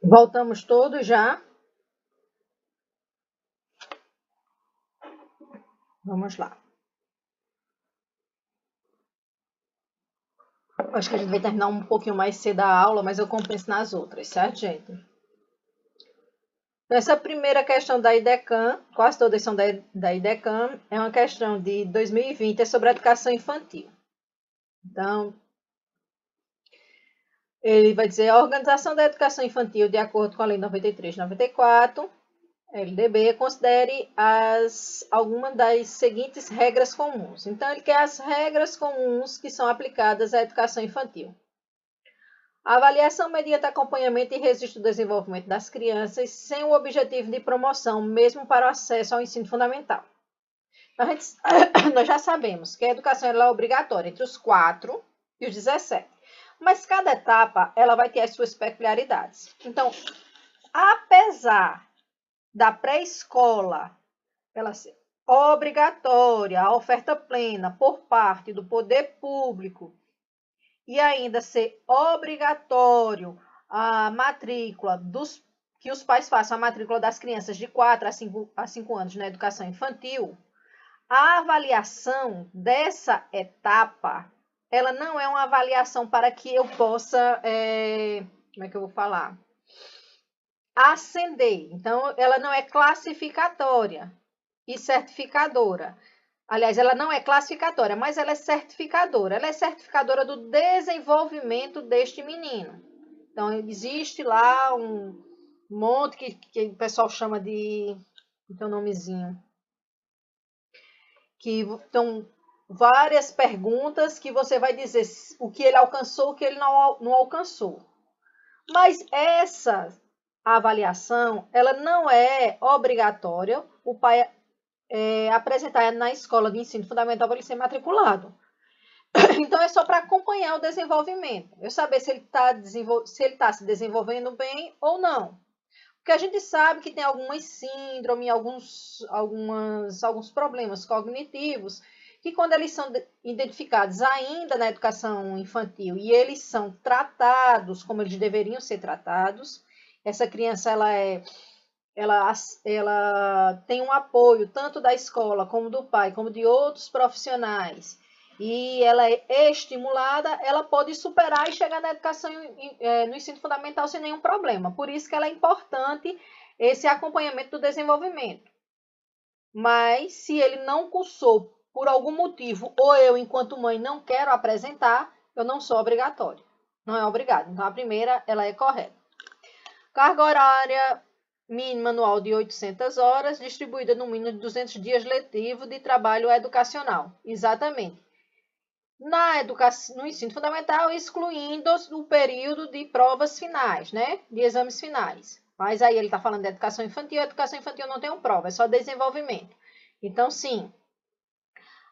Voltamos todos já. Vamos lá. Acho que a gente vai terminar um pouquinho mais cedo a aula, mas eu compenso nas outras, certo, gente? Essa primeira questão da IDECAM, quase todas são da IDECAM, é uma questão de 2020, é sobre a educação infantil. Então, ele vai dizer a organização da educação infantil de acordo com a Lei 93/94, LDB, considere algumas das seguintes regras comuns. Então, ele quer as regras comuns que são aplicadas à educação infantil. A avaliação mediante acompanhamento e registro do desenvolvimento das crianças sem o objetivo de promoção, mesmo para o acesso ao ensino fundamental. Nós já sabemos que a educação é obrigatória entre os 4 e os 17. Mas cada etapa ela vai ter as suas peculiaridades. Então, apesar da pré-escola ela ser obrigatória, a oferta plena por parte do poder público, e ainda ser obrigatório a matrícula que os pais façam a matrícula das crianças de 4 a 5 anos na educação infantil, a avaliação dessa etapa, ela não é uma avaliação para que eu possa, como é que eu vou falar? Ascender. Então, ela não é classificatória e certificadora. Aliás, ela não é classificatória, mas ela é certificadora. Ela é certificadora do desenvolvimento deste menino. Então, existe lá um monte que o pessoal chama de... Tem um nomezinho. Que estão várias perguntas que você vai dizer o que ele alcançou, o que ele não alcançou. Mas essa avaliação, ela não é obrigatória o pai apresentar na escola de ensino fundamental para ele ser matriculado. Então, é só para acompanhar o desenvolvimento. Eu saber se ele está se desenvolvendo bem ou não. Porque a gente sabe que tem algumas síndromes, alguns problemas cognitivos, que quando eles são identificados ainda na educação infantil e eles são tratados como eles deveriam ser tratados, essa criança ela tem um apoio tanto da escola, como do pai, como de outros profissionais, e ela é estimulada, ela pode superar e chegar na educação, no ensino fundamental sem nenhum problema. Por isso que ela é importante esse acompanhamento do desenvolvimento. Mas se ele não cursou por algum motivo, ou eu, enquanto mãe, não quero apresentar, eu não sou obrigatória. Não é obrigado. Então, a primeira, ela é correta. Carga horária mínima anual de 800 horas, distribuída no mínimo de 200 dias letivos de trabalho educacional. Exatamente. No ensino fundamental, excluindo o período de provas finais, né? De exames finais. Mas aí ele está falando de educação infantil, a educação infantil não tem prova, é só desenvolvimento. Então, sim,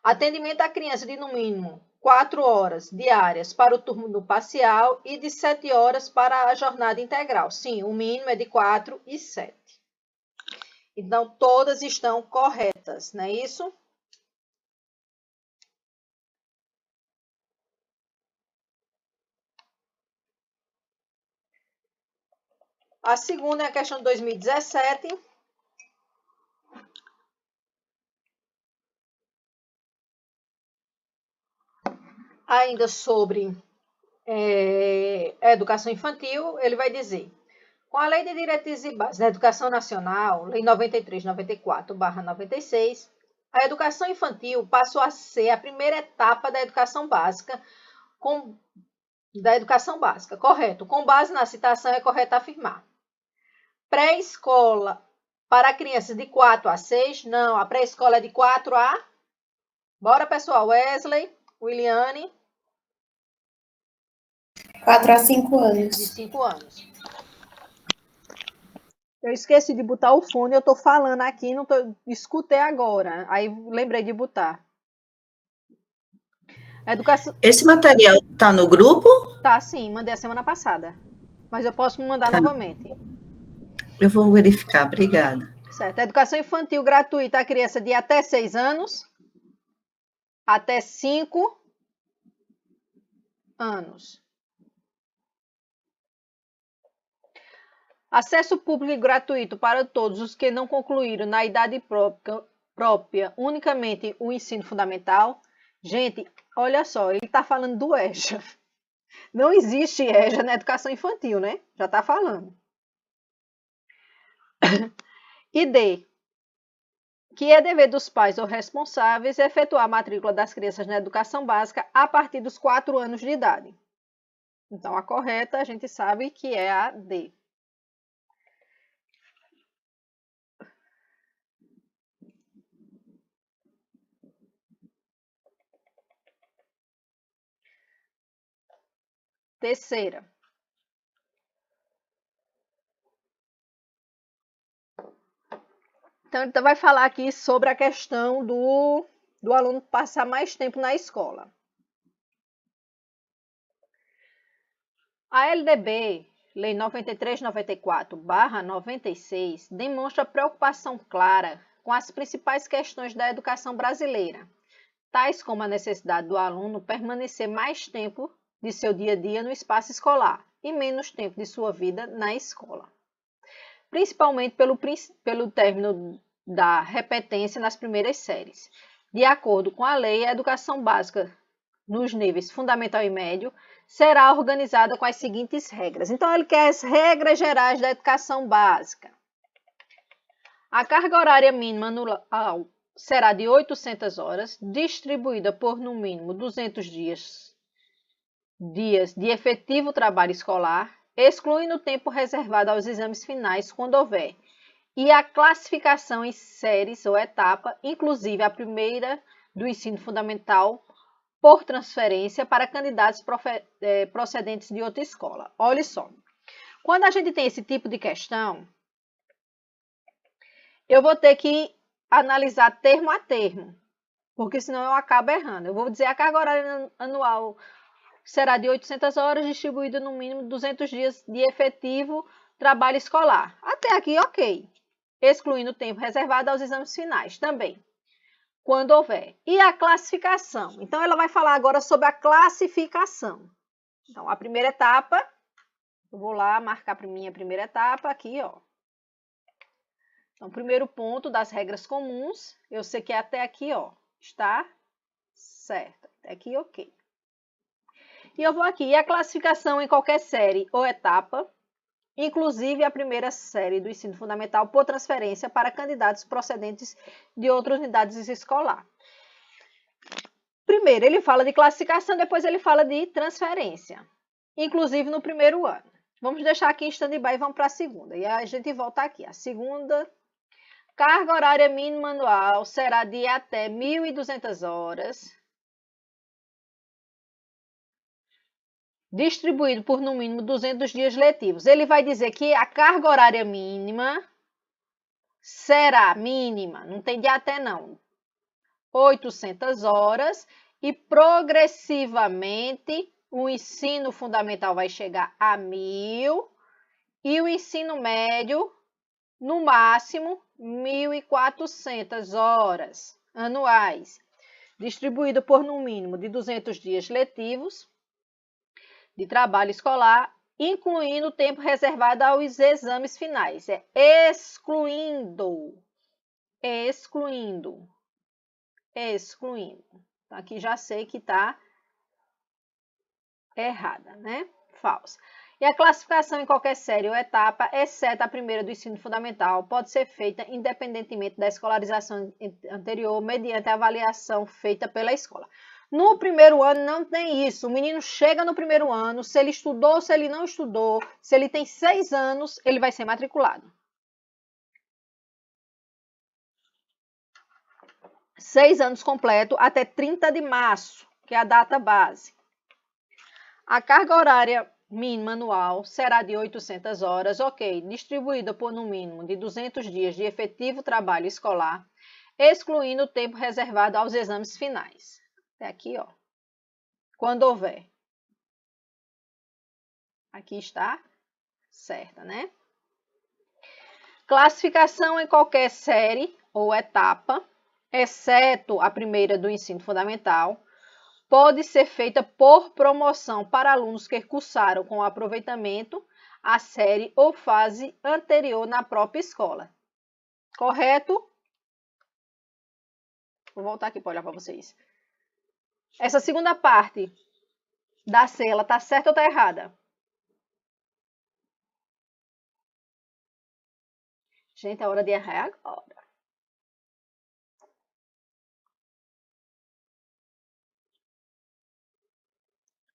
atendimento à criança de no mínimo 4 horas diárias para o turno parcial e de 7 horas para a jornada integral. Sim, o mínimo é de 4 e 7. Então, todas estão corretas, não é isso? A segunda é a questão de 2017. Ainda sobre a educação infantil, ele vai dizer: com a Lei de Diretrizes e Bases da Educação Nacional, Lei 93/94/96, a educação infantil passou a ser a primeira etapa da educação básica, correto. Com base na citação, é correto afirmar. Pré-escola para crianças de 4 a 6, não, a pré-escola é de 4 a... Bora, pessoal, Wesley, Williane. 4 a 5 anos. De 5 anos. Eu esqueci de botar o fone, eu tô falando aqui, escutei agora. Aí lembrei de botar. Educação... Esse material tá no grupo? Tá, sim, mandei a semana passada. Mas eu posso mandar novamente. Eu vou verificar, obrigada. Certo. Educação infantil gratuita à criança de até 6 anos, até 5 anos. Acesso público e gratuito para todos os que não concluíram na idade própria unicamente o ensino fundamental. Gente, olha só, ele está falando do EJA. Não existe EJA na educação infantil, né? Já está falando. E D, que é dever dos pais ou responsáveis efetuar a matrícula das crianças na educação básica a partir dos 4 anos de idade. Então, a correta a gente sabe que é a D. Terceira. Então, ele vai falar aqui sobre a questão do aluno passar mais tempo na escola. A LDB, Lei 93/94/96, demonstra preocupação clara com as principais questões da educação brasileira, tais como a necessidade do aluno permanecer mais tempo de seu dia a dia no espaço escolar e menos tempo de sua vida na escola, principalmente pelo término da repetência nas primeiras séries. De acordo com a lei, a educação básica nos níveis fundamental e médio será organizada com as seguintes regras. Então, ele quer as regras gerais da educação básica. A carga horária mínima anual será de 800 horas, distribuída por no mínimo 200 dias de efetivo trabalho escolar, excluindo o tempo reservado aos exames finais, quando houver, e a classificação em séries ou etapa, inclusive a primeira do ensino fundamental, por transferência para candidatos procedentes de outra escola. Olha só, quando a gente tem esse tipo de questão, eu vou ter que analisar termo a termo, porque senão eu acabo errando. Eu vou dizer a carga horária anual será de 800 horas, distribuída no mínimo 200 dias de efetivo trabalho escolar. Até aqui, ok. Excluindo o tempo reservado aos exames finais também, quando houver. E a classificação? Então, ela vai falar agora sobre a classificação. Então, a primeira etapa, eu vou lá marcar para mim a primeira etapa aqui, ó. Então, primeiro ponto das regras comuns, eu sei que até aqui, ó, está certo. Até aqui, ok. E eu vou aqui, e a classificação em qualquer série ou etapa, inclusive a primeira série do ensino fundamental por transferência para candidatos procedentes de outras unidades escolar. Primeiro, ele fala de classificação, depois ele fala de transferência, inclusive no primeiro ano. Vamos deixar aqui em stand-by e vamos para a segunda. E a gente volta aqui. A segunda, carga horária mínima anual será de até 1.200 horas, distribuído por no mínimo 200 dias letivos. Ele vai dizer que a carga horária mínima será mínima, não tem de até não, 800 horas e progressivamente o ensino fundamental vai chegar a 1.000 e o ensino médio, no máximo, 1.400 horas anuais, distribuído por no mínimo de 200 dias letivos de trabalho escolar, incluindo o tempo reservado aos exames finais. É excluindo. Então, aqui já sei que está errada, né? Falsa. E a classificação em qualquer série ou etapa, exceto a primeira do ensino fundamental, pode ser feita independentemente da escolarização anterior, mediante a avaliação feita pela escola. No primeiro ano não tem isso. O menino chega no primeiro ano, se ele estudou, se ele não estudou, se ele tem 6 anos, ele vai ser matriculado. 6 anos completo até 30 de março, que é a data base. A carga horária mínima anual será de 800 horas, ok, distribuída por no mínimo de 200 dias de efetivo trabalho escolar, excluindo o tempo reservado aos exames finais. Até aqui, ó. Quando houver. Aqui está certa, né? Classificação em qualquer série ou etapa, exceto a primeira do ensino fundamental, pode ser feita por promoção para alunos que cursaram com aproveitamento a série ou fase anterior na própria escola. Correto? Vou voltar aqui para olhar para vocês. Essa segunda parte da C, ela tá certa ou tá errada? Gente, é hora de errar agora.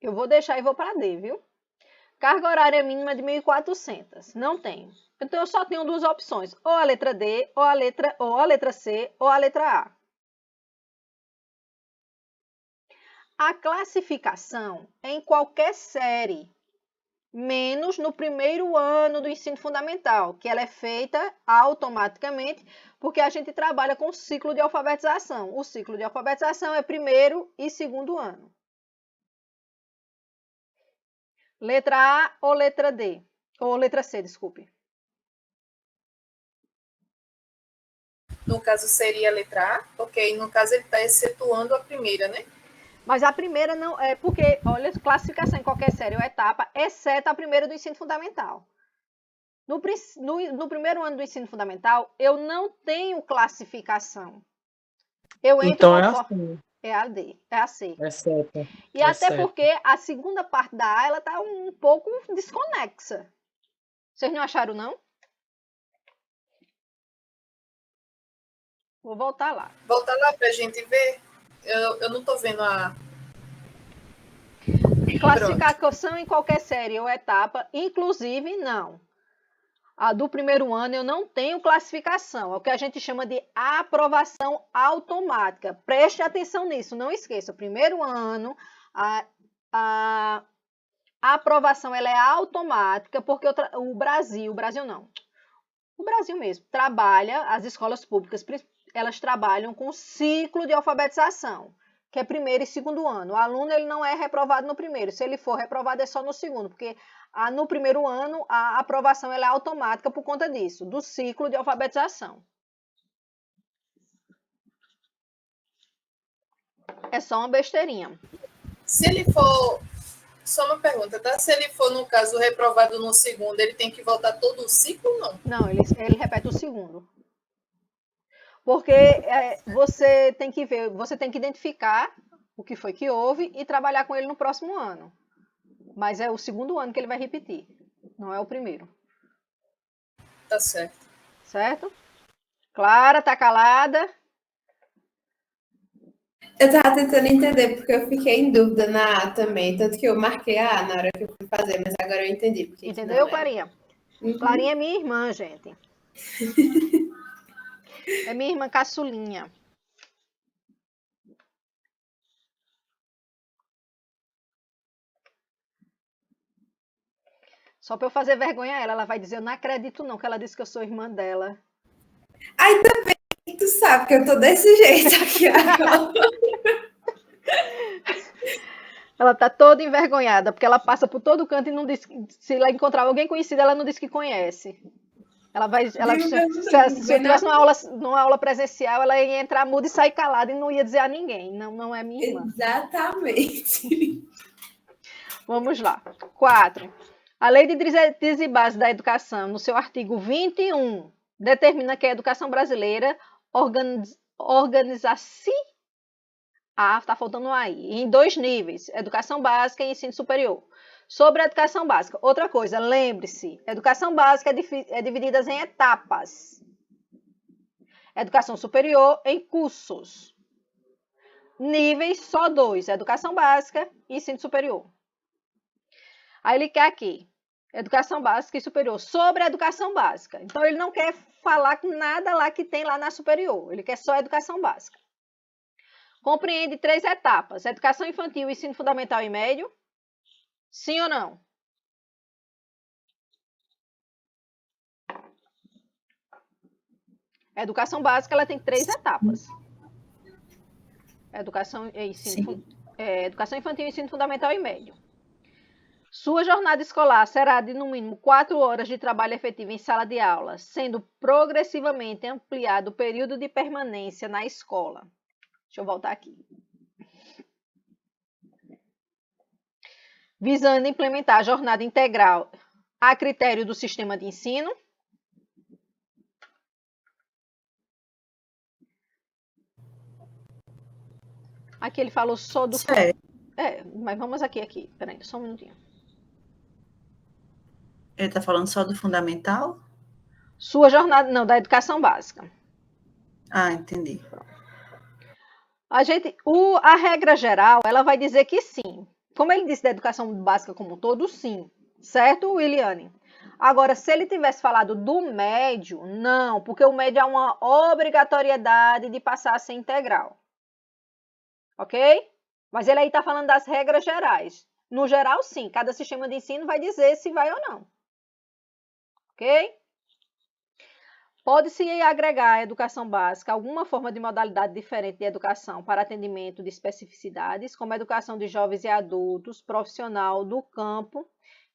Eu vou deixar e vou para D, viu? Carga horária mínima de 1.400. Não tenho. Então, eu só tenho duas opções. Ou a letra D, ou a letra C, ou a letra A. A classificação é em qualquer série, menos no primeiro ano do ensino fundamental, que ela é feita automaticamente, porque a gente trabalha com o ciclo de alfabetização. O ciclo de alfabetização é primeiro e segundo ano. Letra A ou letra D? Ou letra C, desculpe. No caso, seria a letra A, porque no caso ele está excetuando a primeira, né? Mas a primeira não é porque, olha, classificação em qualquer série ou etapa, exceto a primeira do ensino fundamental. No primeiro ano do ensino fundamental, eu não tenho classificação. Eu entro Então é conforme... assim, É a D, é a C. é certo. E até porque a segunda parte da A, ela tá um pouco desconexa. Vocês não acharam, não? Vou voltar lá. Volta lá para a gente ver. Eu não estou vendo a... Classificação em qualquer série ou etapa, inclusive não. A do primeiro ano eu não tenho classificação, é o que a gente chama de aprovação automática. Preste atenção nisso, não esqueça. Primeiro ano, a aprovação ela é automática, porque o Brasil mesmo, trabalha, as escolas públicas, elas trabalham com ciclo de alfabetização, que é primeiro e segundo ano. O aluno ele não é reprovado no primeiro, se ele for reprovado é só no segundo, porque no primeiro ano a aprovação ela é automática por conta disso, do ciclo de alfabetização. É só uma besteirinha. Se ele for... Só uma pergunta, tá? Se ele for, no caso, reprovado no segundo, ele tem que voltar todo o ciclo ou não? Não, ele repete o segundo. Porque você tem que ver, você tem que identificar o que foi que houve e trabalhar com ele no próximo ano. Mas é o segundo ano que ele vai repetir, não é o primeiro. Tá certo. Certo? Clara, tá calada? Eu tava tentando entender, porque eu fiquei em dúvida na A também. Tanto que eu marquei a A na hora que eu fui fazer, mas agora eu entendi. Porque Entendeu, Clarinha? Clarinha é minha irmã, gente. É minha irmã caçulinha. Só pra eu fazer vergonha a ela vai dizer, eu não acredito não, que ela disse que eu sou irmã dela. Ainda bem que tu sabe que eu tô desse jeito aqui agora. Ela tá toda envergonhada, porque ela passa por todo canto e não diz, se ela encontrar alguém conhecido, ela não diz que conhece. Se eu tivesse numa aula presencial, ela ia entrar muda e sair calada e não ia dizer a ninguém. Não é minha irmã. Exatamente. Vamos lá. 4. A Lei de Diretrizes e Bases da Educação, no seu artigo 21, determina que a educação brasileira organiza-se... está faltando aí. Em 2 níveis, educação básica e ensino superior. Sobre a educação básica, outra coisa, lembre-se, educação básica é dividida em etapas. Educação superior em cursos. Níveis só 2, educação básica e ensino superior. Aí ele quer aqui, educação básica e superior, sobre a educação básica. Então ele não quer falar com nada lá que tem lá na superior, ele quer só a educação básica. Compreende 3 etapas, educação infantil, ensino fundamental e médio. Sim ou não? A educação básica ela tem 3 etapas. Educação infantil, ensino fundamental e médio. Sua jornada escolar será de, no mínimo, 4 horas de trabalho efetivo em sala de aula, sendo progressivamente ampliado o período de permanência na escola. Deixa eu voltar aqui. Visando implementar a jornada integral. a critério do sistema de ensino. Aqui ele falou só do... Certo. Mas vamos aqui. Peraí, só um minutinho. Ele está falando só do fundamental? Sua jornada... Não, da educação básica. Ah, entendi. A regra geral, ela vai dizer que sim. Como ele disse da educação básica como um todo, sim. Certo, Williane? Agora, se ele tivesse falado do médio, não, porque o médio é uma obrigatoriedade de passar a ser integral. Ok? Mas ele aí está falando das regras gerais. No geral, sim. Cada sistema de ensino vai dizer se vai ou não. Ok? Pode-se agregar à educação básica alguma forma de modalidade diferente de educação para atendimento de especificidades, como educação de jovens e adultos, profissional do campo,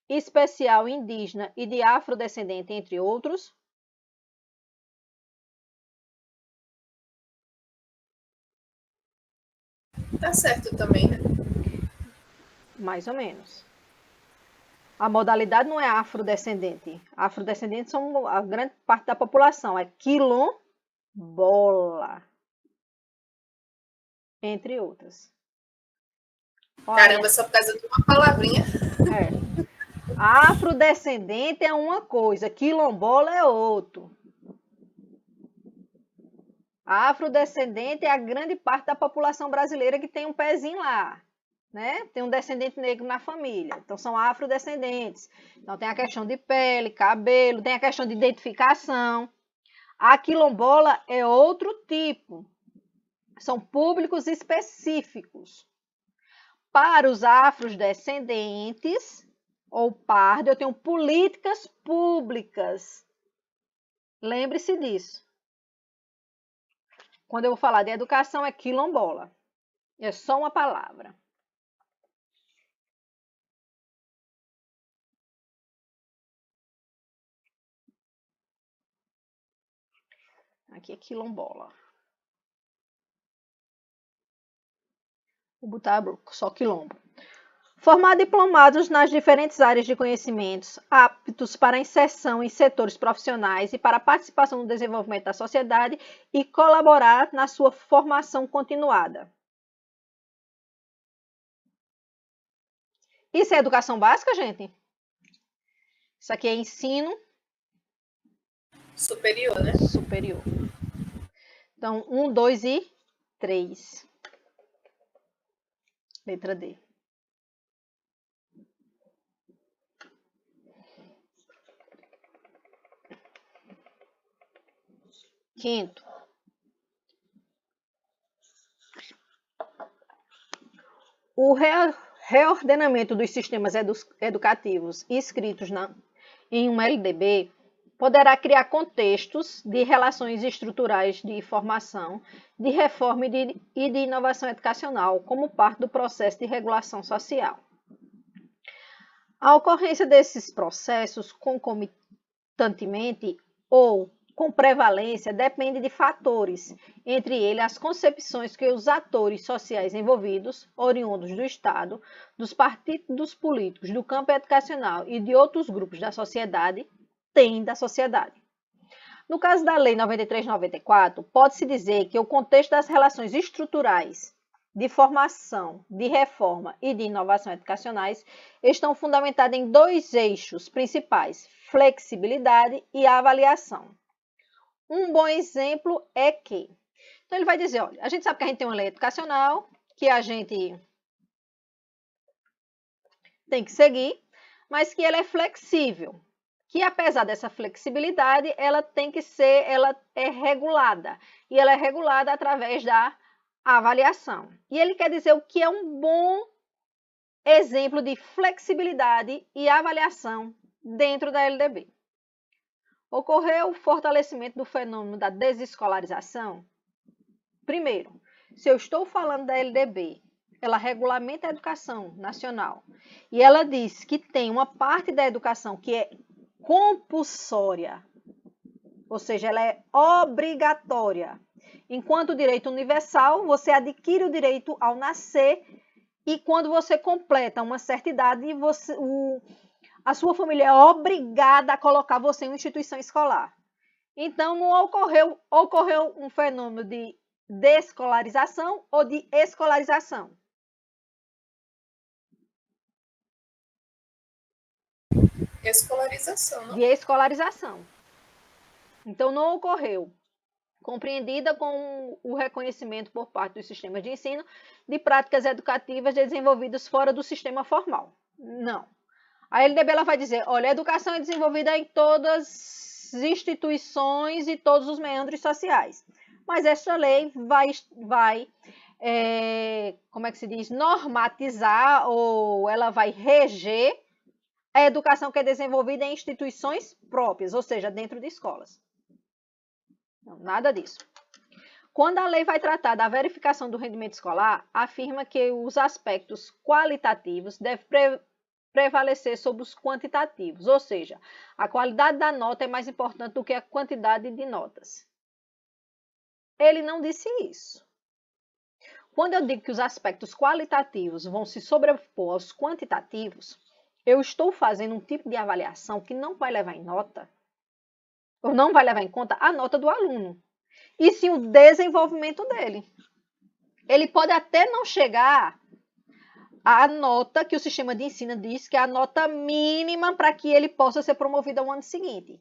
especial indígena e de afrodescendente, entre outros? Tá certo também, né? Mais ou menos. A modalidade não é afrodescendente. Afrodescendentes são a grande parte da população. É quilombola. Entre outras. Olha, Caramba, só por causa de uma palavrinha. Afrodescendente é uma coisa, quilombola é outro. Afrodescendente é a grande parte da população brasileira que tem um pezinho lá. Né? Tem um descendente negro na família, então são afrodescendentes. Então tem a questão de pele, cabelo, tem a questão de identificação. A quilombola é outro tipo, são públicos específicos. Para os afrodescendentes ou pardo, eu tenho políticas públicas. Lembre-se disso. Quando eu vou falar de educação, é quilombola. É só uma palavra. Aqui é quilombola. Vou botar só quilombo. Formar diplomados nas diferentes áreas de conhecimentos, aptos para inserção em setores profissionais e para participação no desenvolvimento da sociedade e colaborar na sua formação continuada. Isso é educação básica, gente? Isso aqui é ensino superior, né? Superior. Então, 1, 2 e 3. Letra D. Quinto. O reordenamento dos sistemas educativos inscritos em um LDB poderá criar contextos de relações estruturais de formação, de reforma e de inovação educacional como parte do processo de regulação social. A ocorrência desses processos concomitantemente ou com prevalência depende de fatores, entre eles as concepções que os atores sociais envolvidos, oriundos do Estado, dos partidos políticos, do campo educacional e de outros grupos da sociedade, têm da sociedade. No caso da Lei 93/94, pode-se dizer que o contexto das relações estruturais de formação, de reforma e de inovação educacionais estão fundamentados em 2 eixos principais, flexibilidade e avaliação. Um bom exemplo é que... Então, ele vai dizer, olha, a gente sabe que a gente tem uma lei educacional, que a gente tem que seguir, mas que ela é flexível. Que apesar dessa flexibilidade, ela é regulada. E ela é regulada através da avaliação. E ele quer dizer o que é um bom exemplo de flexibilidade e avaliação dentro da LDB. Ocorreu o fortalecimento do fenômeno da desescolarização? Primeiro, se eu estou falando da LDB, ela regulamenta a educação nacional e ela diz que tem uma parte da educação que é compulsória, ou seja, ela é obrigatória. Enquanto direito universal, você adquire o direito ao nascer e quando você completa uma certa idade, a sua família é obrigada a colocar você em uma instituição escolar. Então, não ocorreu um fenômeno de desescolarização ou de escolarização. Escolarização, não? De escolarização. Então, não ocorreu, compreendida com o reconhecimento por parte dos sistemas de ensino de práticas educativas desenvolvidas fora do sistema formal. Não. A LDB ela vai dizer, olha, a educação é desenvolvida em todas as instituições e todos os meandros sociais. Mas esta lei vai como é que se diz, normatizar ou ela vai reger a educação que é desenvolvida em instituições próprias, ou seja, dentro de escolas. Não, nada disso. Quando a lei vai tratar da verificação do rendimento escolar, afirma que os aspectos qualitativos devem prevalecer sobre os quantitativos, ou seja, a qualidade da nota é mais importante do que a quantidade de notas. Ele não disse isso. Quando eu digo que os aspectos qualitativos vão se sobrepor aos quantitativos, eu estou fazendo um tipo de avaliação que não vai levar em nota, ou não vai levar em conta a nota do aluno, e sim o desenvolvimento dele. Ele pode até não chegar à nota que o sistema de ensino diz que é a nota mínima para que ele possa ser promovido ao ano seguinte.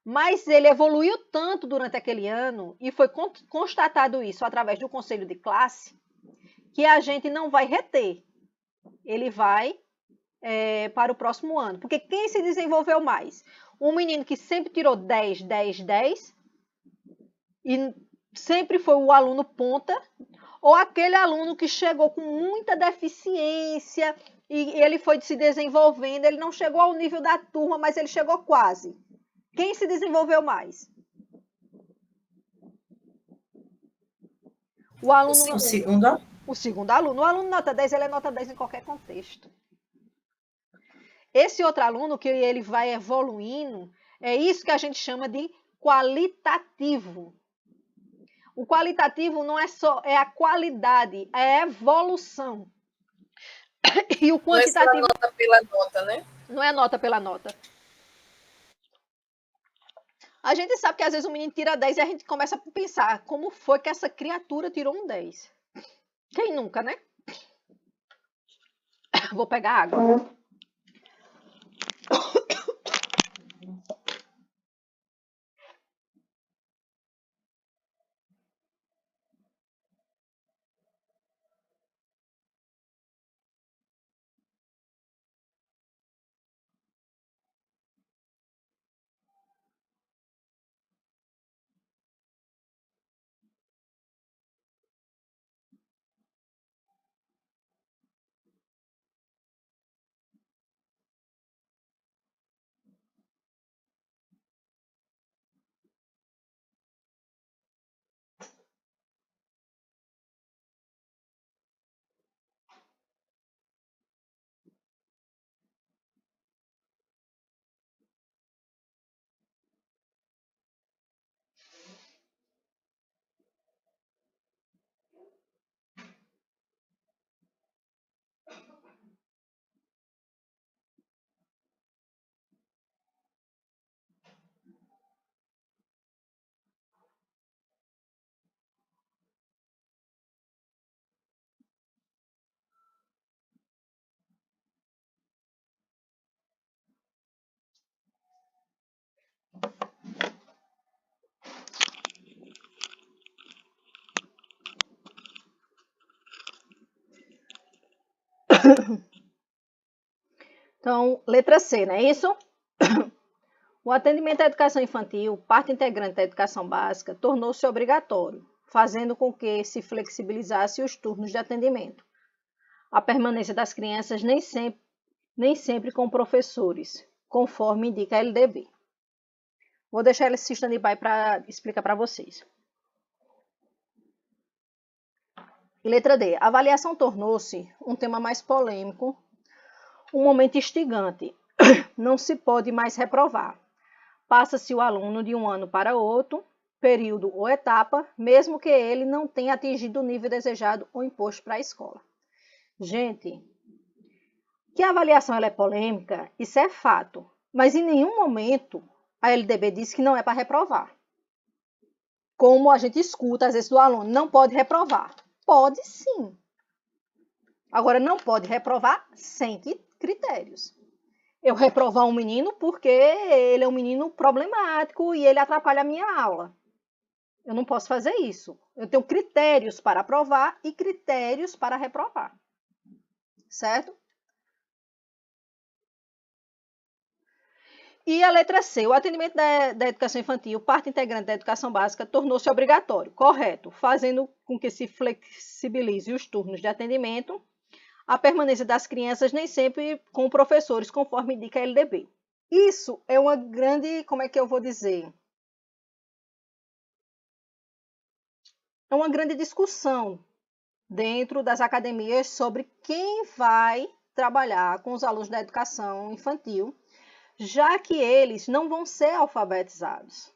Mas ele evoluiu tanto durante aquele ano, e foi constatado isso através do conselho de classe, que a gente não vai reter. Ele vai para o próximo ano. Porque quem se desenvolveu mais? Um menino que sempre tirou 10, 10, 10, e sempre foi o aluno ponta, ou aquele aluno que chegou com muita deficiência e ele foi se desenvolvendo, ele não chegou ao nível da turma, mas ele chegou quase. Quem se desenvolveu mais? O aluno. O segundo? O segundo aluno. O aluno nota 10, ele é nota 10 em qualquer contexto. Esse outro aluno que ele vai evoluindo, é isso que a gente chama de qualitativo. O qualitativo não é só a qualidade, é a evolução. E o quantitativo não é nota pela nota, né? Não é nota pela nota. A gente sabe que às vezes o menino tira 10 e a gente começa a pensar como foi que essa criatura tirou um 10. Quem nunca, né? Vou pegar água. Então, letra C, não é isso? O atendimento à educação infantil, parte integrante da educação básica, tornou-se obrigatório, fazendo com que se flexibilizasse os turnos de atendimento. A permanência das crianças nem sempre com professores, conforme indica a LDB. Vou deixar esse stand-by para explicar para vocês. E letra D. A avaliação tornou-se um tema mais polêmico, um momento instigante. Não se pode mais reprovar. Passa-se o aluno de um ano para outro, período ou etapa, mesmo que ele não tenha atingido o nível desejado ou imposto para a escola. Gente, Que a avaliação ela é polêmica, isso é fato. Mas em nenhum momento a LDB diz que não é para reprovar. Como a gente escuta, às vezes, do aluno, não pode reprovar. Pode sim. Agora, não pode reprovar sem critérios. Eu reprovar um menino porque ele é um menino problemático e ele atrapalha a minha aula. Eu não posso fazer isso. Eu tenho critérios para aprovar e critérios para reprovar. Certo? E a letra C, o atendimento da educação infantil, parte integrante da educação básica, tornou-se obrigatório. Correto, fazendo com que se flexibilize os turnos de atendimento, a permanência das crianças nem sempre com professores, conforme indica a LDB. Isso é uma grande, como é que eu vou dizer? É uma grande discussão dentro das academias sobre quem vai trabalhar com os alunos da educação infantil, já que eles não vão ser alfabetizados.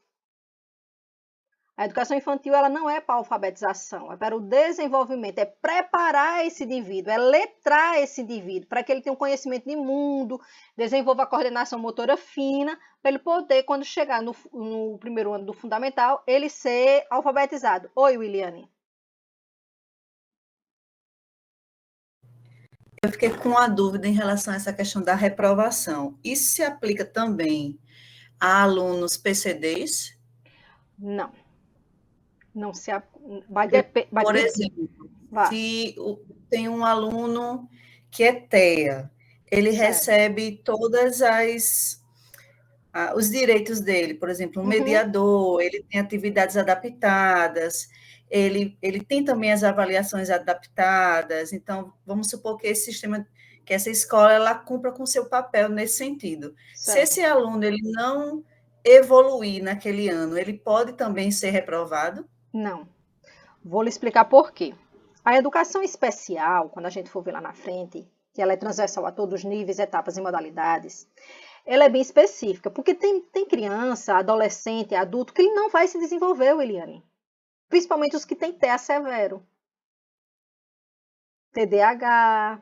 A educação infantil ela não é para a alfabetização, é para o desenvolvimento, é preparar esse indivíduo, é letrar esse indivíduo, para que ele tenha um conhecimento de mundo, desenvolva a coordenação motora fina, para ele poder, quando chegar no primeiro ano do fundamental, ele ser alfabetizado. Oi, Williane. Eu fiquei com uma dúvida em relação a essa questão da reprovação. Isso se aplica também a alunos PCDs? Não. Não se vai Por exemplo, se tem um aluno que é TEA, ele certo. recebe todas os direitos dele, por exemplo, um mediador, ele tem atividades adaptadas, ele tem também as avaliações adaptadas, então, vamos supor que esse sistema, que essa escola, ela cumpra com seu papel nesse sentido. Certo. Se esse aluno, ele não evoluir naquele ano, ele pode também ser reprovado? Não. Vou lhe explicar por quê. A educação especial, quando a gente for ver lá na frente, que ela é transversal a todos os níveis, etapas e modalidades, ela é bem específica, porque tem criança, adolescente, adulto, que ele não vai se desenvolver, Williane. Principalmente os que têm TEA severo. TDAH,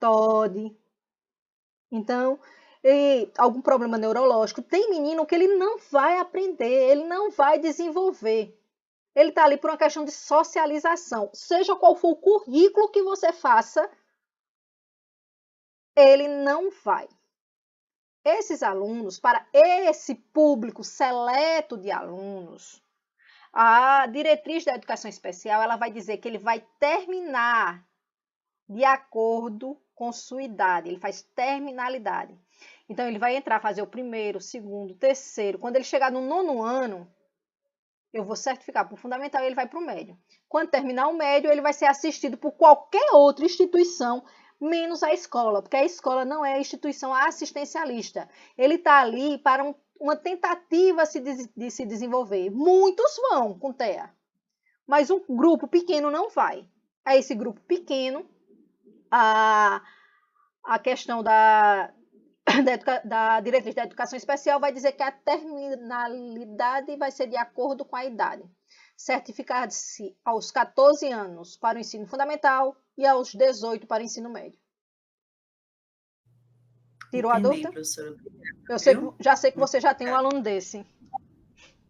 TOD. Então, algum problema neurológico. Tem menino que ele não vai aprender, ele não vai desenvolver. Ele está ali por uma questão de socialização. Seja qual for o currículo que você faça, ele não vai. Esses alunos, para esse público seleto de alunos, a diretriz da educação especial ela vai dizer que ele vai terminar de acordo com sua idade. Ele faz terminalidade. Então, ele vai entrar, fazer o primeiro, segundo, terceiro. Quando ele chegar no 9º ano, eu vou certificar para o fundamental e ele vai para o médio. Quando terminar o médio, ele vai ser assistido por qualquer outra instituição, menos a escola, porque a escola não é instituição assistencialista. Ele está ali para uma tentativa de se desenvolver. Muitos vão com TEA, mas um grupo pequeno não vai. A esse grupo pequeno, a questão da diretriz da educação especial vai dizer que a terminalidade vai ser de acordo com a idade. Certificar-se aos 14 anos para o ensino fundamental e aos 18 para o ensino médio. Tirou a dúvida? Professora. Já sei que você já tem um aluno desse.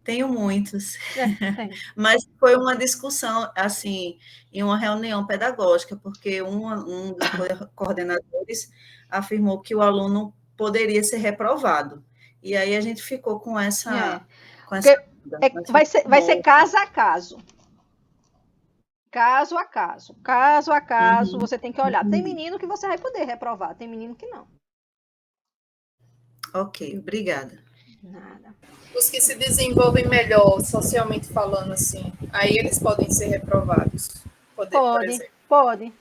Tenho muitos. Tem. Mas foi uma discussão, assim, em uma reunião pedagógica, porque um dos coordenadores afirmou que o aluno poderia ser reprovado. E aí a gente ficou com essa... Vai ser caso a caso. Caso a caso. Caso a caso, você tem que olhar. Tem menino que você vai poder reprovar, tem menino que não. Ok, obrigada. Nada. Os que se desenvolvem melhor, socialmente falando assim, aí eles podem ser reprovados. Pode.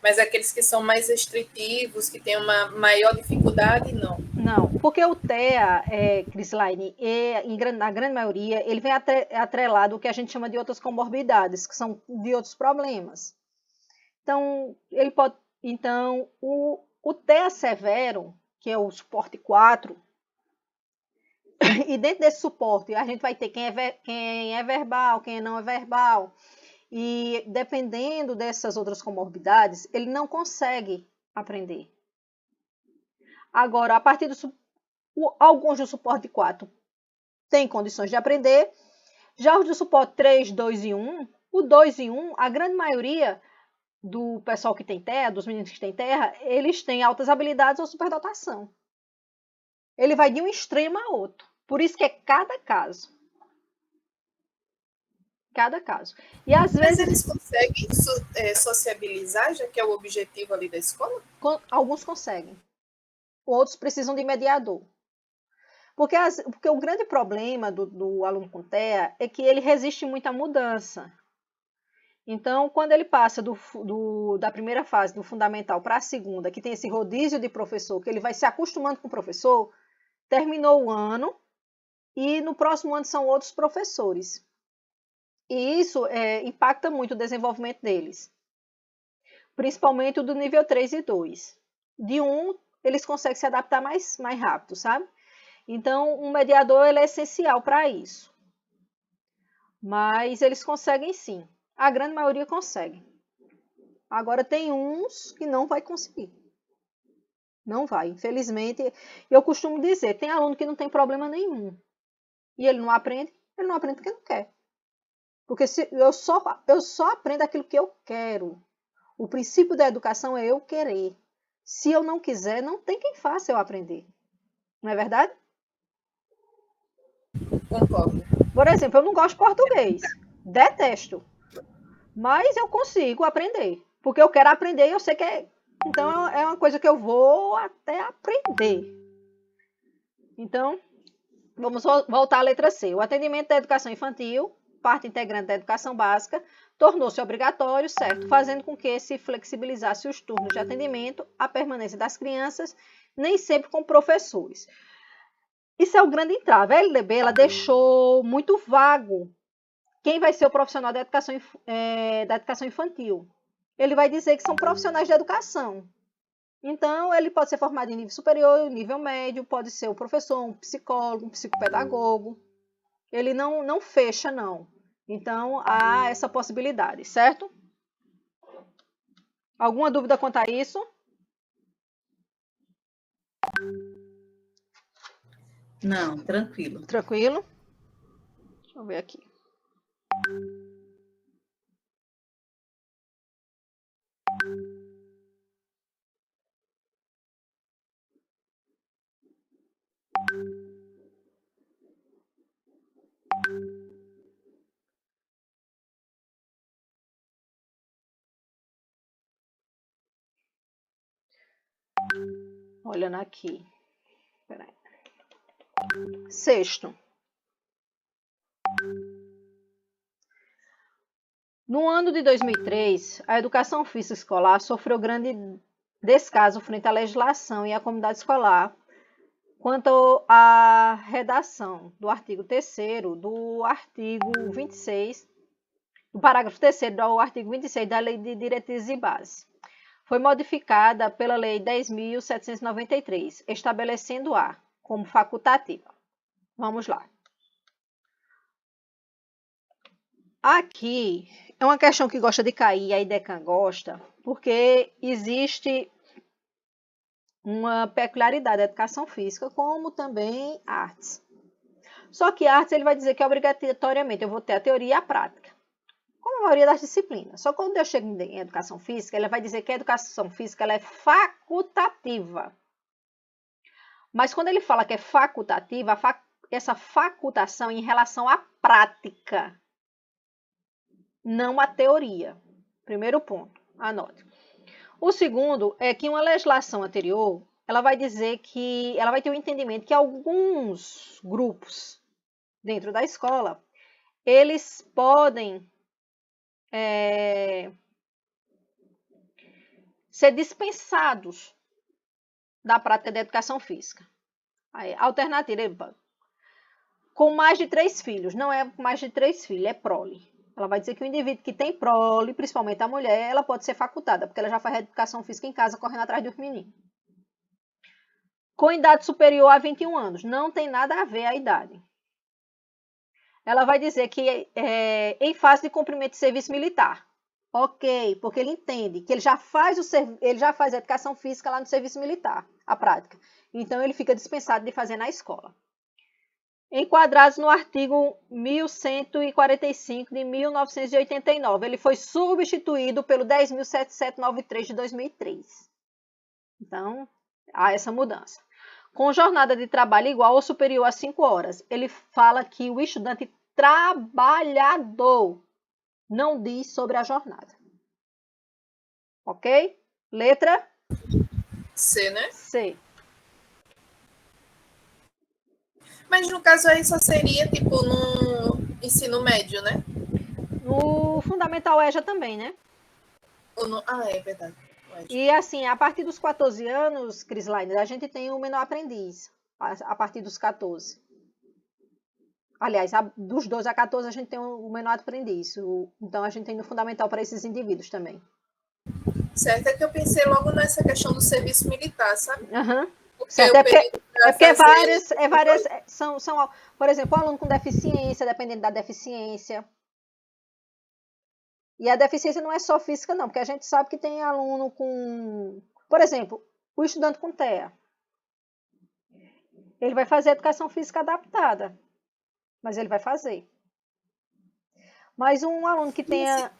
Mas aqueles que são mais restritivos, que têm uma maior dificuldade, não. Não, porque o TEA, Crislaine, na grande maioria, ele vem atrelado ao que a gente chama de outras comorbidades, que são de outros problemas. Então, o TEA severo, que é o suporte 4, e dentro desse suporte a gente vai ter quem é verbal, quem não é verbal, e dependendo dessas outras comorbidades, ele não consegue aprender. Agora, a partir alguns do suporte 4 têm condições de aprender. Já os do suporte 3, 2 e 1, o 2 e 1, a grande maioria do pessoal que tem terra, dos meninos que têm terra, eles têm altas habilidades ou superdotação. Ele vai de um extremo a outro. Por isso que é cada caso. Cada caso. E às Mas vezes eles conseguem sociabilizar, já que é o objetivo ali da escola? alguns conseguem. Outros precisam de mediador. Porque o grande problema do aluno com TEA é que ele resiste muito à mudança. Então, quando ele passa da primeira fase, do fundamental, para a segunda, que tem esse rodízio de professor, que ele vai se acostumando com o professor, terminou o ano e no próximo ano são outros professores. E isso impacta muito o desenvolvimento deles. Principalmente o do nível 3 e 2. De 1, eles conseguem se adaptar mais rápido, sabe? Então, um mediador ele é essencial para isso. Mas eles conseguem sim. A grande maioria consegue. Agora, tem uns que não vai conseguir. Não vai. Infelizmente, eu costumo dizer, tem aluno que não tem problema nenhum. E ele não aprende porque não quer. Porque eu só aprendo aquilo que eu quero. O princípio da educação é eu querer. Se eu não quiser, não tem quem faça eu aprender. Não é verdade? Concordo. Por exemplo, eu não gosto de português. Detesto. Mas eu consigo aprender. Porque eu quero aprender e eu sei que então é uma coisa que eu vou até aprender. Então, vamos voltar à letra C. O atendimento da educação infantil, parte integrante da educação básica, tornou-se obrigatório, certo? Fazendo com que se flexibilizasse os turnos de atendimento, a permanência das crianças, nem sempre com professores. Isso é o grande entrave. A LDB ela deixou muito vago quem vai ser o profissional da educação infantil. Ele vai dizer que são profissionais de educação. Então, ele pode ser formado em nível superior, nível médio, pode ser um professor, um psicólogo, um psicopedagogo. Ele não fecha, não. Então, há essa possibilidade, certo? Alguma dúvida quanto a isso? Não, tranquilo. Tranquilo? Deixa eu ver aqui. Olhando aqui. Peraí. Sexto. No ano de 2003, a educação física escolar sofreu grande descaso frente à legislação e à comunidade escolar quanto à redação do artigo 3º do artigo 26, do parágrafo 3º do artigo 26 da Lei de Diretrizes e Bases. Foi modificada pela Lei 10.793, estabelecendo-a como facultativa. Vamos lá. Aqui é uma questão que gosta de cair, a IDECAN gosta, porque existe uma peculiaridade da educação física, como também artes. Só que artes ele vai dizer que obrigatoriamente eu vou ter a teoria e a prática, como a maioria das disciplinas. Só que quando eu chego em educação física, ele vai dizer que a educação física ela é facultativa. Mas quando ele fala que é facultativa, essa facultação em relação à prática, não a teoria. Primeiro ponto, anote. O segundo é que uma legislação anterior, ela vai dizer que ela vai ter um entendimento que alguns grupos dentro da escola, eles podem ser dispensados da prática da educação física. Aí, alternativa, com mais de 3 filhos, não é mais de 3 filhos, é prole. Ela vai dizer que o indivíduo que tem prole, principalmente a mulher, ela pode ser facultada, porque ela já faz educação física em casa, correndo atrás dos meninos. Com idade superior a 21 anos, não tem nada a ver a idade. Ela vai dizer que em fase de cumprimento de serviço militar, Ok, porque ele entende que ele já faz a educação física lá no serviço militar, a prática. Então, ele fica dispensado de fazer na escola. Enquadrados no artigo 1145 de 1989, ele foi substituído pelo 10.7793 de 2003. Então, há essa mudança. Com jornada de trabalho igual ou superior a 5 horas, ele fala que o estudante trabalhador não diz sobre a jornada. Ok? Letra C, né? C. Mas no caso aí só seria tipo no ensino médio, né? No Fundamental EJA também, né? Ou no... Ah, é verdade. E assim, a partir dos 14 anos, Crislaine, a gente tem o menor aprendiz. A partir dos 14. Aliás, dos 12 a 14 a gente tem o menor aprendiz. Então a gente tem no fundamental para esses indivíduos também. Certo, é que eu pensei logo nessa questão do serviço militar, sabe? Uhum. Porque Certo, o período pra porque fazer- várias são, por exemplo, o aluno com deficiência, dependendo da deficiência. E a deficiência não é só física, não, porque a gente sabe que tem aluno com, por exemplo, o estudante com TEA. Ele vai fazer educação física adaptada, mas ele vai fazer. Mas um aluno que tenha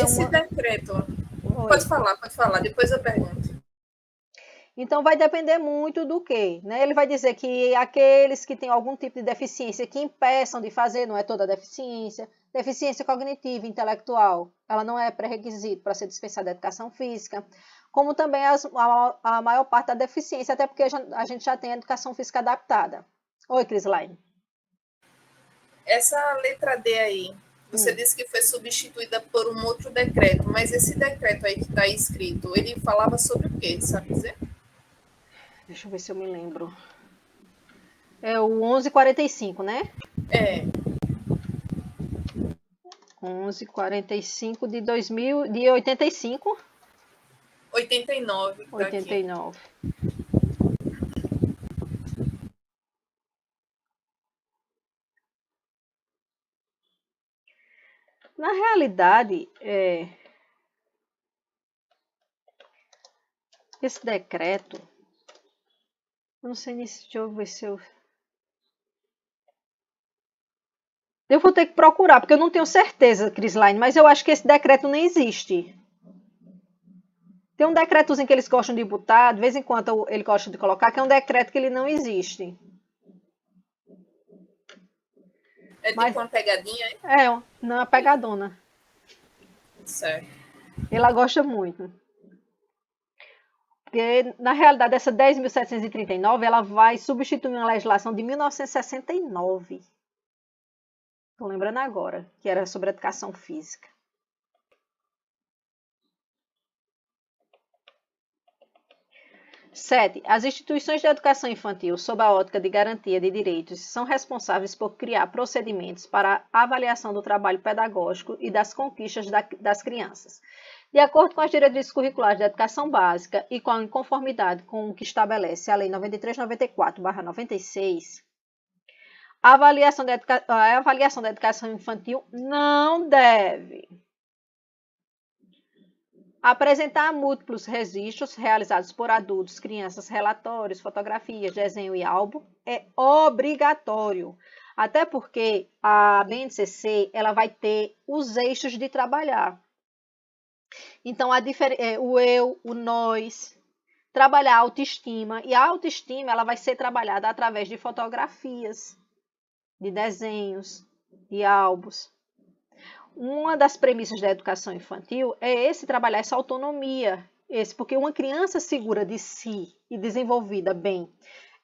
Esse decreto. Oi. Pode falar, depois eu pergunto. Então, vai depender muito do quê? Né? Ele vai dizer que aqueles que têm algum tipo de deficiência que impeçam de fazer, não é toda deficiência. Deficiência cognitiva e intelectual, ela não é pré-requisito para ser dispensada da educação física. Como também a maior parte da deficiência, até porque a gente já tem a educação física adaptada. Oi, Crislaine. Essa letra D aí, você disse que foi substituída por um outro decreto, mas esse decreto aí que está escrito, ele falava sobre o quê, sabe dizer? Deixa eu ver se eu me lembro. É o 1145, né? É. 1145 de 85. 89. Tá 89. Aqui. Na realidade, esse decreto, eu não sei nem se deixa eu ver se eu vou ter que procurar, porque eu não tenho certeza, Crislaine, mas eu acho que esse decreto nem existe. Tem um decretozinho que eles gostam de botar, de vez em quando ele gosta de colocar, que é um decreto que ele não existe. É tipo uma pegadinha, hein? Não, é pegadona. Certo. Ela gosta muito. Porque, na realidade, essa 10.739, ela vai substituir uma legislação de 1969. Estou lembrando agora, que era sobre educação física. 7. As instituições de educação infantil, sob a ótica de garantia de direitos, são responsáveis por criar procedimentos para a avaliação do trabalho pedagógico e das conquistas das crianças. De acordo com as diretrizes curriculares da educação básica e em conformidade com o que estabelece a Lei 9394/96, a avaliação da educação infantil não deve apresentar múltiplos registros realizados por adultos, crianças, relatórios, fotografias, desenho e álbum é obrigatório. Até porque a BNCC ela vai ter os eixos de trabalhar. Então, o eu, o nós, trabalhar a autoestima. E a autoestima ela vai ser trabalhada através de fotografias, de desenhos, de álbuns. Uma das premissas da educação infantil é trabalhar essa autonomia, porque uma criança segura de si e desenvolvida bem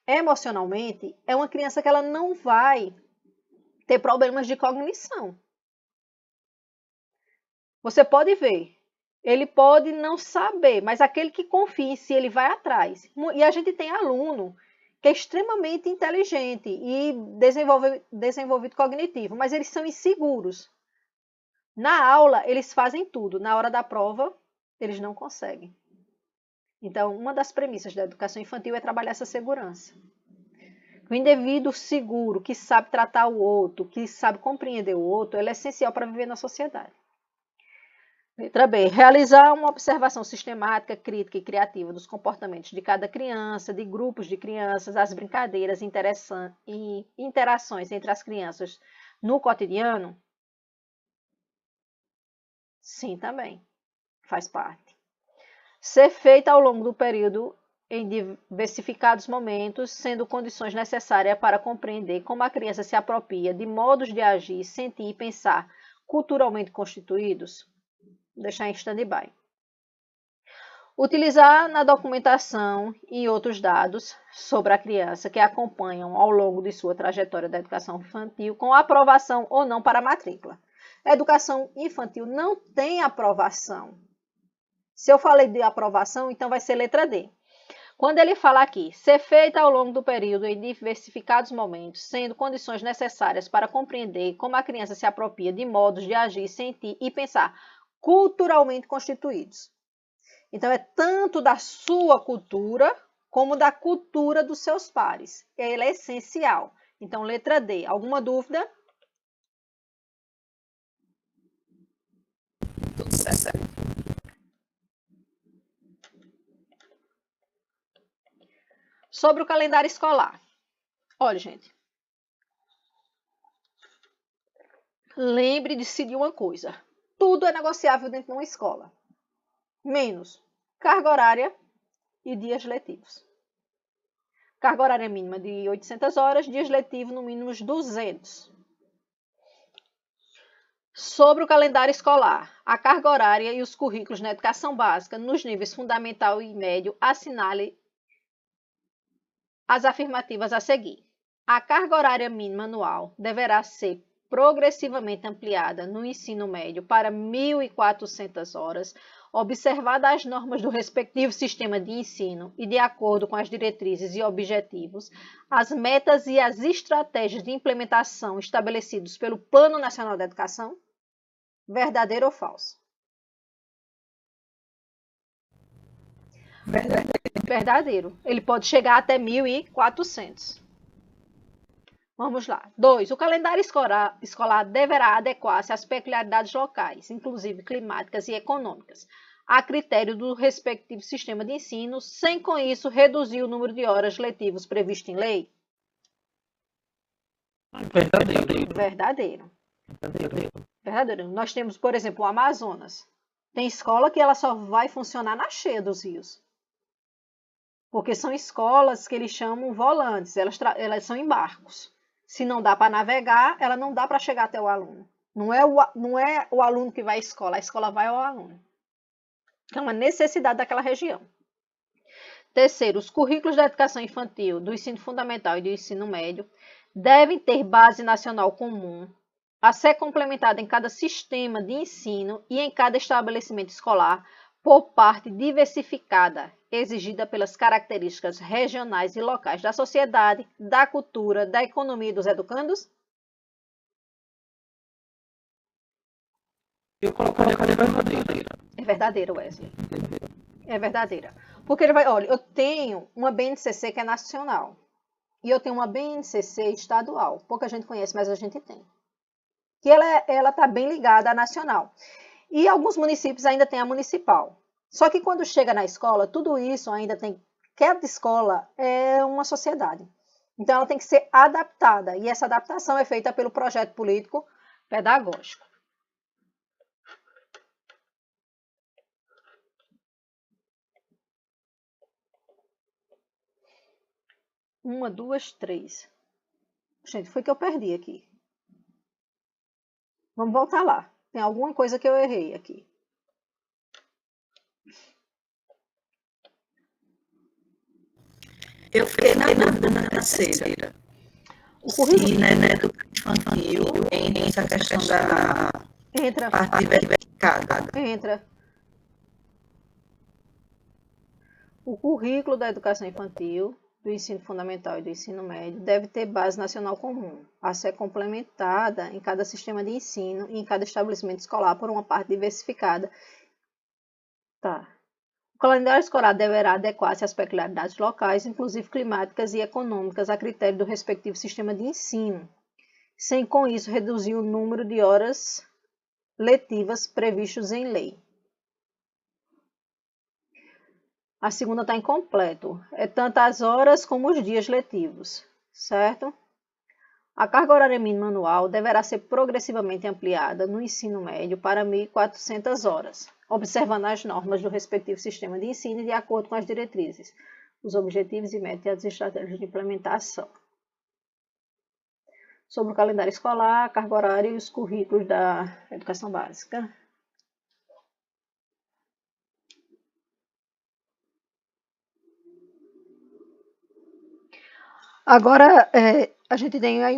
emocionalmente é uma criança que ela não vai ter problemas de cognição. Você pode ver, ele pode não saber, mas aquele que confia em si, ele vai atrás. E a gente tem aluno que é extremamente inteligente e desenvolvido cognitivo, mas eles são inseguros. Na aula, eles fazem tudo. Na hora da prova, eles não conseguem. Então, uma das premissas da educação infantil é trabalhar essa segurança. O indivíduo seguro, que sabe tratar o outro, que sabe compreender o outro, ele é essencial para viver na sociedade. Letra B. Realizar uma observação sistemática, crítica e criativa dos comportamentos de cada criança, de grupos de crianças, as brincadeiras e interações entre as crianças no cotidiano? Sim, também. Faz parte. Ser feita ao longo do período em diversificados momentos, sendo condições necessárias para compreender como a criança se apropria de modos de agir, sentir e pensar culturalmente constituídos. Vou deixar em stand-by. Utilizar na documentação e outros dados sobre a criança que acompanham ao longo de sua trajetória da educação infantil, com aprovação ou não para a matrícula. A educação infantil não tem aprovação. Se eu falei de aprovação, então vai ser letra D. Quando ele fala aqui, ser feita ao longo do período em diversificados momentos, sendo condições necessárias para compreender como a criança se apropria de modos de agir, sentir e pensar culturalmente constituídos. Então, é tanto da sua cultura como da cultura dos seus pares. Ela é essencial. Então, letra D. Alguma dúvida? Tudo certo. Sobre o calendário escolar. Olha, gente. Lembre-se de uma coisa. Tudo é negociável dentro de uma escola. Menos carga horária e dias letivos. Carga horária mínima de 800 horas, dias letivos no mínimo 200. Sobre o calendário escolar, a carga horária e os currículos na educação básica, nos níveis fundamental e médio, assinale as afirmativas a seguir. A carga horária mínima anual deverá ser progressivamente ampliada no ensino médio para 1.400 horas, observadas as normas do respectivo sistema de ensino e de acordo com as diretrizes e objetivos, as metas e as estratégias de implementação estabelecidos pelo Plano Nacional da Educação? Verdadeiro ou falso? Verdadeiro. Ele pode chegar até 1.400. Vamos lá. 2. O calendário escolar deverá adequar-se às peculiaridades locais, inclusive climáticas e econômicas, a critério do respectivo sistema de ensino, sem com isso reduzir o número de horas letivas previsto em lei? Verdadeiro. Verdadeiro. Nós temos, por exemplo, o Amazonas. Tem escola que ela só vai funcionar na cheia dos rios. Porque são escolas que eles chamam volantes, elas são em barcos. Se não dá para navegar, ela não dá para chegar até o aluno. Não é o aluno que vai à escola, a escola vai ao aluno. É uma necessidade daquela região. Terceiro, os currículos da educação infantil, do ensino fundamental e do ensino médio devem ter base nacional comum, a ser complementada em cada sistema de ensino e em cada estabelecimento escolar, por parte diversificada, exigida pelas características regionais e locais da sociedade, da cultura, da economia e dos educandos? Eu colocaria verdadeira. É verdadeiro, Wesley. É verdadeira. Porque ele vai, olha, eu tenho uma BNCC que é nacional e eu tenho uma BNCC estadual. Pouca gente conhece, mas a gente tem. Que ela está bem ligada à nacional. E alguns municípios ainda têm a municipal. Só que quando chega na escola, tudo isso ainda tem... Cada escola é uma sociedade. Então, ela tem que ser adaptada. E essa adaptação é feita pelo projeto político pedagógico. Uma, duas, três. Gente, foi que eu perdi aqui. Vamos voltar lá. Tem alguma coisa que eu errei aqui. Eu fiquei na dúvida na terceira. O currículo Se na educação infantil entra essa questão da entra. parte diversificada. Entra. O currículo da educação infantil, do ensino fundamental e do ensino médio deve ter base nacional comum, a ser complementada em cada sistema de ensino e em cada estabelecimento escolar por uma parte diversificada. Tá. O calendário escolar deverá adequar-se às peculiaridades locais, inclusive climáticas e econômicas, a critério do respectivo sistema de ensino, sem com isso reduzir o número de horas letivas previstos em lei. A segunda está incompleto. É tanto as horas como os dias letivos, certo? A carga horária mínima anual deverá ser progressivamente ampliada no ensino médio para 1.400 horas, observando as normas do respectivo sistema de ensino e de acordo com as diretrizes, os objetivos e metas e as estratégias de implementação. Sobre o calendário escolar, a carga horária e os currículos da educação básica. Agora, a gente tem aí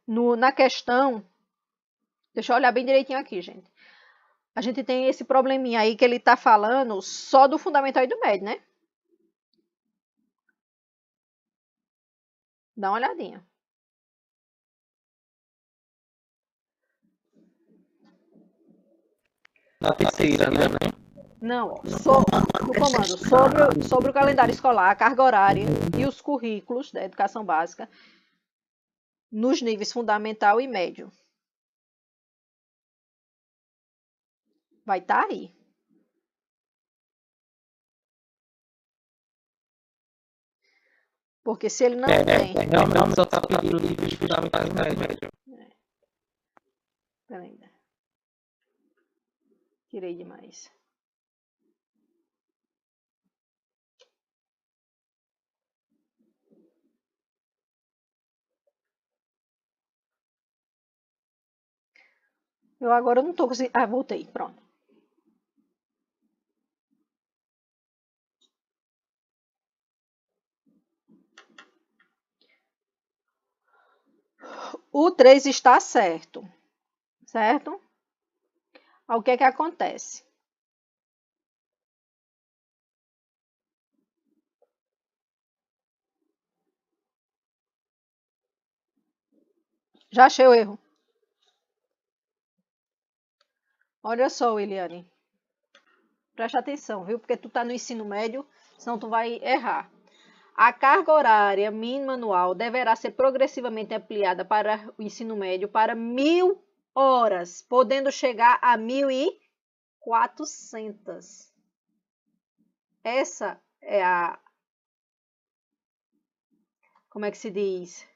na questão, deixa eu olhar bem direitinho aqui, gente. A gente tem esse probleminha aí que ele está falando só do fundamental e do médio, né? Dá uma olhadinha. Na terceira, né? Não, no comando, sobre o calendário escolar, a carga horária e os currículos da educação básica nos níveis fundamental e médio. Vai estar aí. Porque se ele não tem... Realmente só está pedindo livros fundamentais e médio. Peraí. Tirei demais. Eu agora não estou conseguindo... Ah, voltei. Pronto. O 3 está certo. Certo? O que é que acontece? Já achei o erro. Olha só, Williane. Presta atenção, viu? Porque tu tá no ensino médio, senão tu vai errar. A carga horária mínima anual deverá ser progressivamente ampliada para o ensino médio para 1.000 horas, podendo chegar a 1.400. Essa é a... Como é que se diz?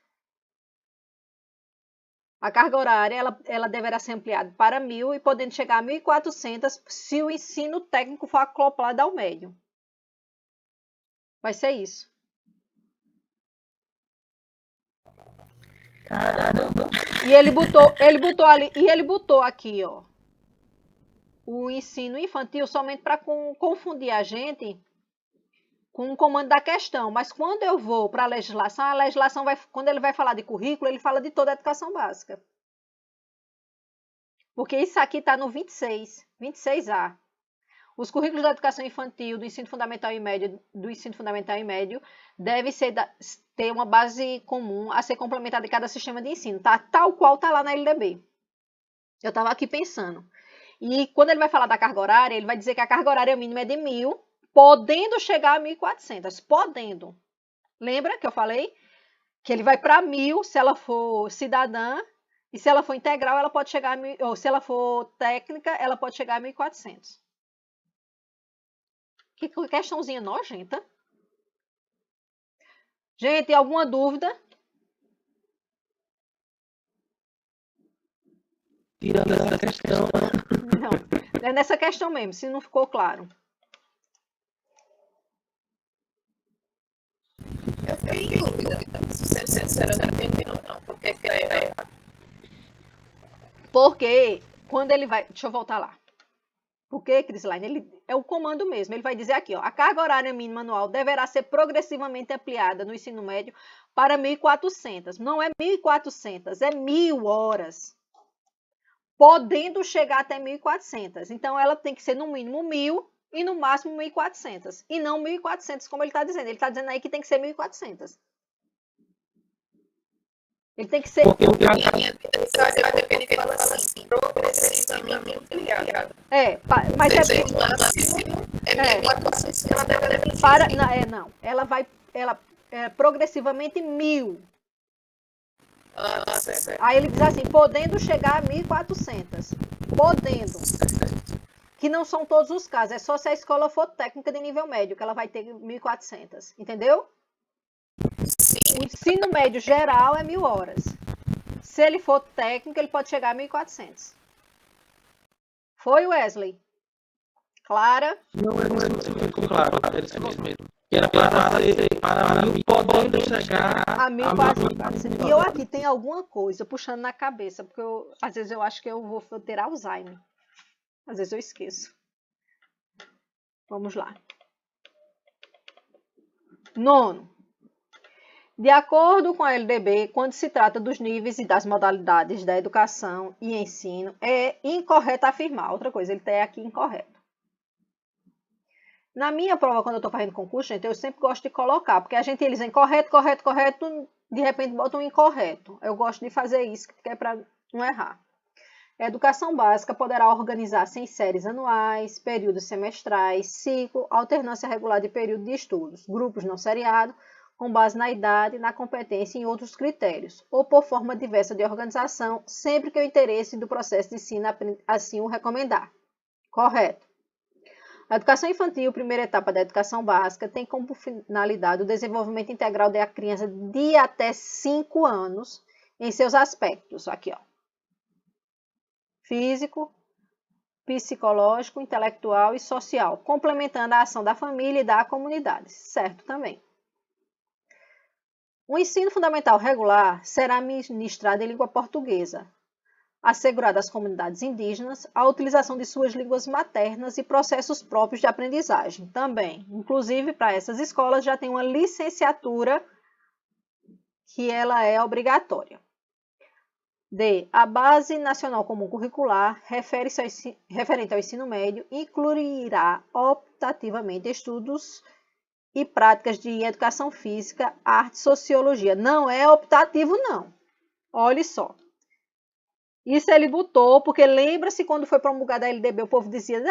A carga horária ela deverá ser ampliada para 1.000 e podendo chegar a 1.400 se o ensino técnico for acoplado ao médio. Vai ser isso. Caramba. E ele botou aqui, ó, o ensino infantil somente para confundir a gente com o comando da questão. Mas quando eu vou para a legislação vai, quando ele vai falar de currículo, ele fala de toda a educação básica. Porque isso aqui está no 26A. Os currículos da educação infantil, do ensino fundamental e médio, devem ter uma base comum a ser complementada em cada sistema de ensino, tá? Tal qual está lá na LDB. Eu estava aqui pensando. E quando ele vai falar da carga horária, ele vai dizer que a carga horária mínima é de 1.000, podendo chegar a 1.400. Podendo. Lembra que eu falei? Que ele vai para 1.000 se ela for cidadã, e se ela for integral, ela pode chegar a 1.000, ou se ela for técnica, ela pode chegar a 1.400. Que questãozinha nojenta. Gente, alguma dúvida? Tirando essa questão. Não, é nessa questão mesmo, se não ficou claro. Eu fiquei em dúvida, sinceramente não, porque é Porque quando ele vai... Deixa eu voltar lá. Porque, Crislaine, ele é o comando mesmo. Ele vai dizer aqui, ó, a carga horária mínima anual deverá ser progressivamente ampliada no ensino médio para 1.400. Não é 1.400, é 1.000 horas. Podendo chegar até 1.400. Então, ela tem que ser no mínimo 1.000 e no máximo 1.400. E não 1.400, como ele está dizendo. Ele está dizendo aí que tem que ser 1.400. Ele tem que ser... Porque o cara... ele fala assim, progressivamente ampliado. Mas é... Ela vai... progressivamente 1.000. Aí ele diz assim, podendo chegar a 1.400. Podendo. que não são todos os casos, é só se a escola for técnica de nível médio, que ela vai ter 1.400, entendeu? O ensino médio geral é 1.000 horas. Se ele for técnico, ele pode chegar a 1.400. Foi, Wesley? Clara? Não ficou claro, era isso mesmo. Que era para mim podendo chegar A 1.400. E eu aqui tenho alguma coisa puxando na cabeça, porque às vezes eu acho que eu vou ter Alzheimer. Às vezes eu esqueço. Vamos lá. 9º. De acordo com a LDB, quando se trata dos níveis e das modalidades da educação e ensino, é incorreto afirmar. Outra coisa, ele está aqui incorreto. Na minha prova, quando eu estou fazendo concurso, gente, eu sempre gosto de colocar, porque a gente, eles dizem correto, de repente botam um incorreto. Eu gosto de fazer isso, porque é para não errar. A educação básica poderá organizar-se em séries anuais, períodos semestrais, ciclo, alternância regular de período de estudos, grupos não seriados, com base na idade, na competência e em outros critérios, ou por forma diversa de organização, sempre que o interesse do processo de ensino assim o recomendar. Correto. A educação infantil, primeira etapa da educação básica, tem como finalidade o desenvolvimento integral da criança de até 5 anos em seus aspectos. Aqui, ó. Físico, psicológico, intelectual e social, complementando a ação da família e da comunidade. Certo também. O ensino fundamental regular será ministrado em língua portuguesa, assegurada às comunidades indígenas a utilização de suas línguas maternas e processos próprios de aprendizagem. Também, inclusive, para essas escolas já tem uma licenciatura que ela é obrigatória. D. A Base Nacional Comum Curricular, referente ao ensino médio, incluirá optativamente estudos e práticas de educação física, arte e sociologia. Não é optativo, não. Olhe só. Isso ele botou, porque lembra-se quando foi promulgada a LDB, o povo dizia,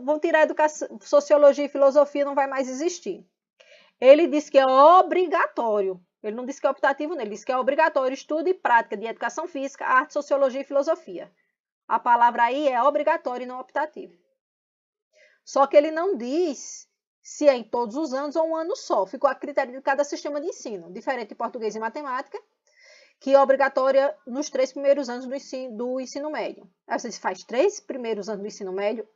vão tirar a educação, sociologia e filosofia, não vai mais existir. Ele disse que é obrigatório. Ele não disse que é optativo, não. Ele disse que é obrigatório estudo e prática de educação física, arte, sociologia e filosofia. A palavra aí é obrigatório e não optativo. Só que ele não diz se é em todos os anos ou um ano só. Ficou a critério de cada sistema de ensino. Diferente de português e matemática, que é obrigatória nos 3 primeiros anos do ensino médio. Aí você faz 3 primeiros anos do ensino médio?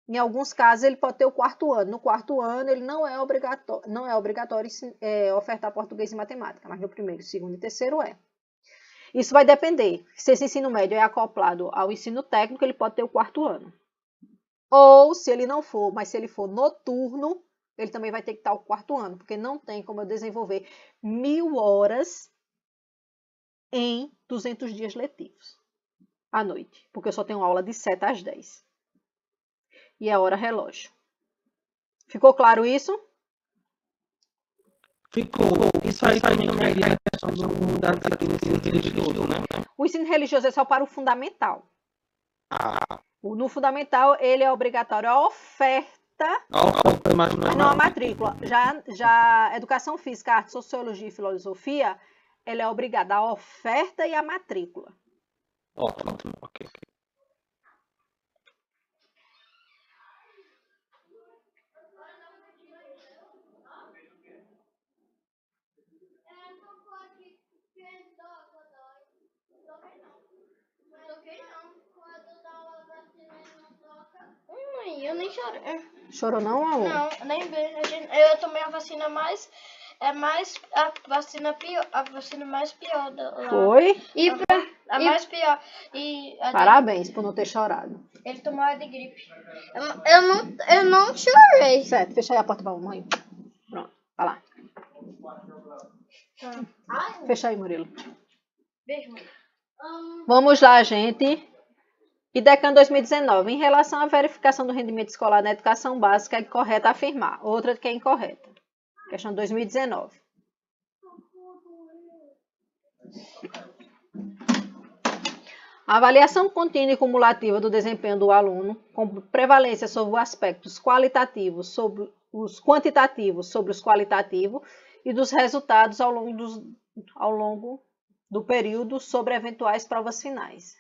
Em alguns casos, ele pode ter o 4º ano. No 4º ano, ele não é obrigatório ofertar português e matemática, mas no 1º, 2º e 3º é. Isso vai depender. Se esse ensino médio é acoplado ao ensino técnico, ele pode ter o 4º ano. Ou, se ele não for, mas se ele for noturno, ele também vai ter que estar o 4º ano, porque não tem como eu desenvolver 1.000 horas em 200 dias letivos à noite, porque eu só tenho aula de 7 às 10. E é hora relógio. Ficou claro isso? Ficou. Isso aí também cairia na questão da ensino religioso, né? O ensino religioso é só para o fundamental. Ah, No fundamental, ele é obrigatório a oferta, não a matrícula. Já a educação física, arte, sociologia e filosofia, ela é obrigada a oferta e a matrícula. ótimo, ok. Mãe, eu nem chorei. Chorou não, amor? Não, nem bem. Eu tomei a vacina mais. A vacina mais pior lá. Foi? A mais pior. Parabéns por não ter chorado. Ele tomou a de gripe. Eu não chorei. Certo, fecha aí a porta pra mamãe. Pronto, vai lá. Fecha aí, Murilo. Beijo, mãe. Vamos lá, gente. IDECAN 2019. Em relação à verificação do rendimento escolar na educação básica, é correto afirmar. Outra que é incorreta. Questão 2019. A avaliação contínua e cumulativa do desempenho do aluno, com prevalência sobre os aspectos qualitativos sobre os quantitativos sobre os qualitativos e dos resultados ao longo do período sobre eventuais provas finais.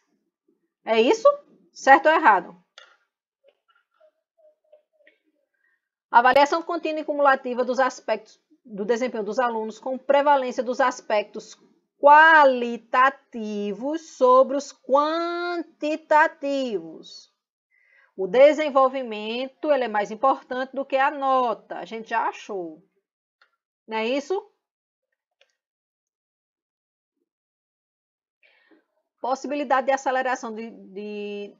É isso? Certo ou errado? Avaliação contínua e cumulativa dos aspectos do desempenho dos alunos com prevalência dos aspectos qualitativos sobre os quantitativos. O desenvolvimento ele é mais importante do que a nota. A gente já achou. Não é isso? Possibilidade de aceleração de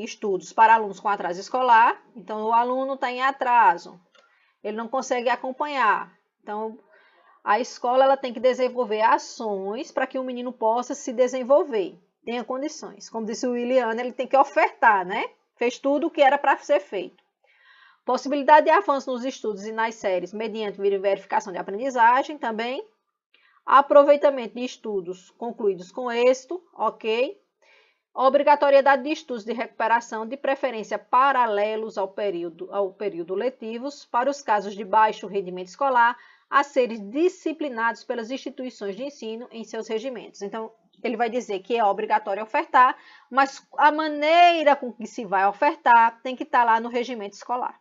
estudos para alunos com atraso escolar. Então, o aluno está em atraso. Ele não consegue acompanhar. Então, a escola ela tem que desenvolver ações para que o menino possa se desenvolver, tenha condições. Como disse o Williano, ele tem que ofertar, né? Fez tudo o que era para ser feito. Possibilidade de avanço nos estudos e nas séries mediante verificação de aprendizagem também. Aproveitamento de estudos concluídos com êxito, ok. Obrigatoriedade de estudos de recuperação, de preferência paralelos ao período letivos, para os casos de baixo rendimento escolar, a serem disciplinados pelas instituições de ensino em seus regimentos. Então, ele vai dizer que é obrigatório ofertar, mas a maneira com que se vai ofertar tem que estar lá no regimento escolar.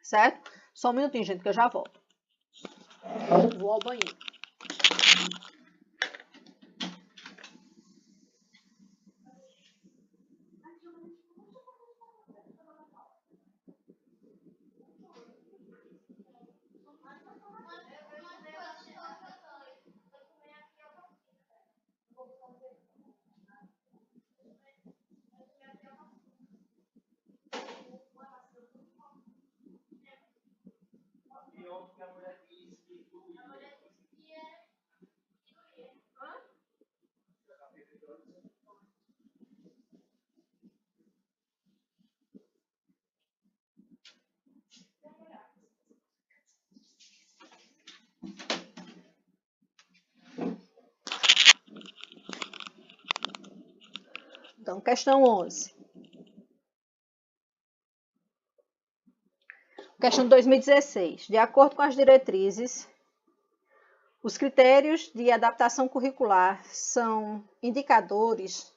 Certo? Só um minutinho, gente, que eu já volto. Vou ao banheiro. Então, questão 11. Questão 2016. De acordo com as diretrizes, os critérios de adaptação curricular são indicadores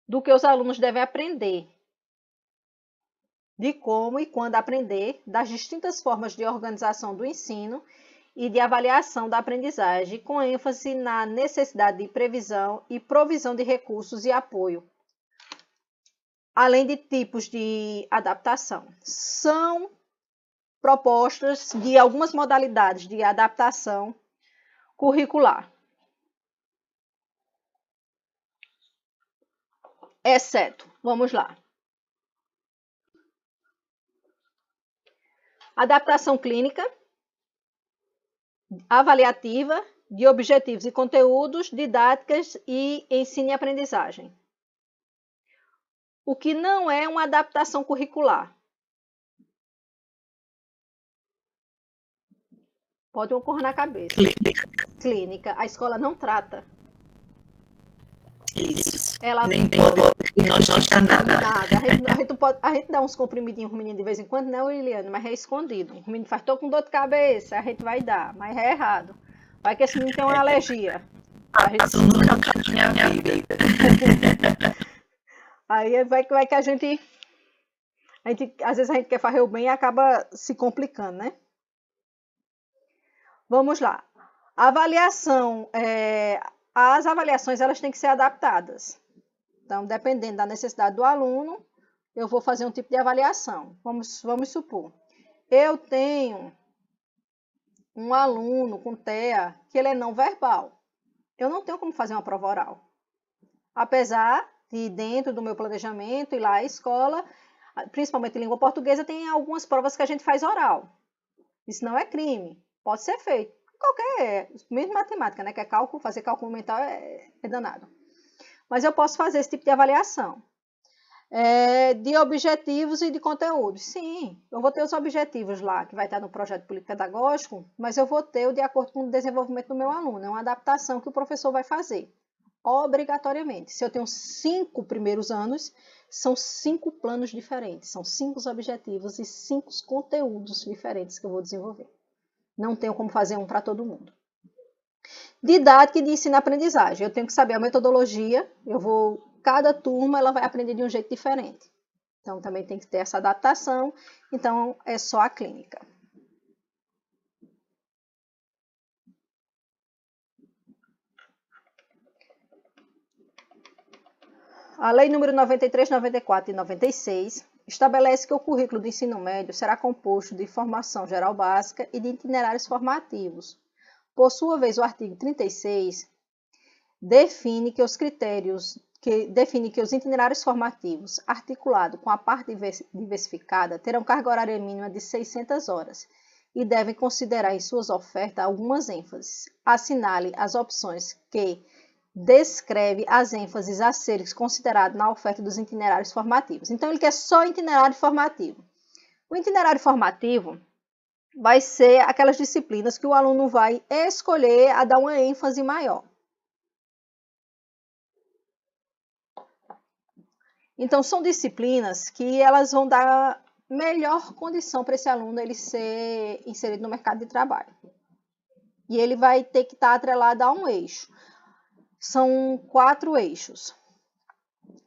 do que os alunos devem aprender, de como e quando aprender, das distintas formas de organização do ensino e de avaliação da aprendizagem, com ênfase na necessidade de previsão e provisão de recursos e apoio, além de tipos de adaptação. São propostas de algumas modalidades de adaptação curricular, exceto, vamos lá, adaptação clínica, avaliativa, de objetivos e conteúdos, didáticas e ensino e aprendizagem. O que não é uma adaptação curricular? Pode ocorrer na cabeça. Clínica. A escola não trata. Isso. Ela Nem pode, não está nada. A gente dá uns comprimidinhos pro menino de vez em quando, não, Liliane, mas é escondido. O menino faz, tô com dor de cabeça, a gente vai dar, mas é errado. Vai que esse menino tem uma alergia. Isso nunca na minha vida. Aí vai que a gente, às vezes a gente quer fazer o bem e acaba se complicando, né? Vamos lá. Avaliação. As avaliações elas têm que ser adaptadas. Então, dependendo da necessidade do aluno, eu vou fazer um tipo de avaliação. Vamos supor. Eu tenho um aluno com TEA que ele é não verbal. Eu não tenho como fazer uma prova oral. Apesar de, dentro do meu planejamento, ir lá à escola, principalmente em língua portuguesa, tem algumas provas que a gente faz oral. Isso não é crime. Pode ser feito. Mesmo matemática, né? Que é cálculo, fazer cálculo mental é danado. Mas eu posso fazer esse tipo de avaliação. De objetivos e de conteúdos. Sim, eu vou ter os objetivos lá, que vai estar no projeto político-pedagógico, mas eu vou ter de acordo com o desenvolvimento do meu aluno. É uma adaptação que o professor vai fazer, obrigatoriamente. Se eu tenho 5 primeiros anos, são 5 planos diferentes, são 5 objetivos e 5 conteúdos diferentes que eu vou desenvolver. Não tenho como fazer um para todo mundo. Didática e de ensino-aprendizagem. Eu tenho que saber a metodologia. Cada turma ela vai aprender de um jeito diferente. Então, também tem que ter essa adaptação. Então, é só a clínica. A Lei número 93, 94 e 96 estabelece que o currículo do ensino médio será composto de formação geral básica e de itinerários formativos. Por sua vez, o artigo 36 define que os itinerários formativos, articulados com a parte diversificada, terão carga horária mínima de 600 horas e devem considerar em suas ofertas algumas ênfases. Assinale as opções que descreve as ênfases a serem consideradas na oferta dos itinerários formativos. Então, ele quer só itinerário formativo. O itinerário formativo vai ser aquelas disciplinas que o aluno vai escolher a dar uma ênfase maior. Então, são disciplinas que elas vão dar melhor condição para esse aluno ele ser inserido no mercado de trabalho. E ele vai ter que estar atrelado a um eixo. São 4 eixos.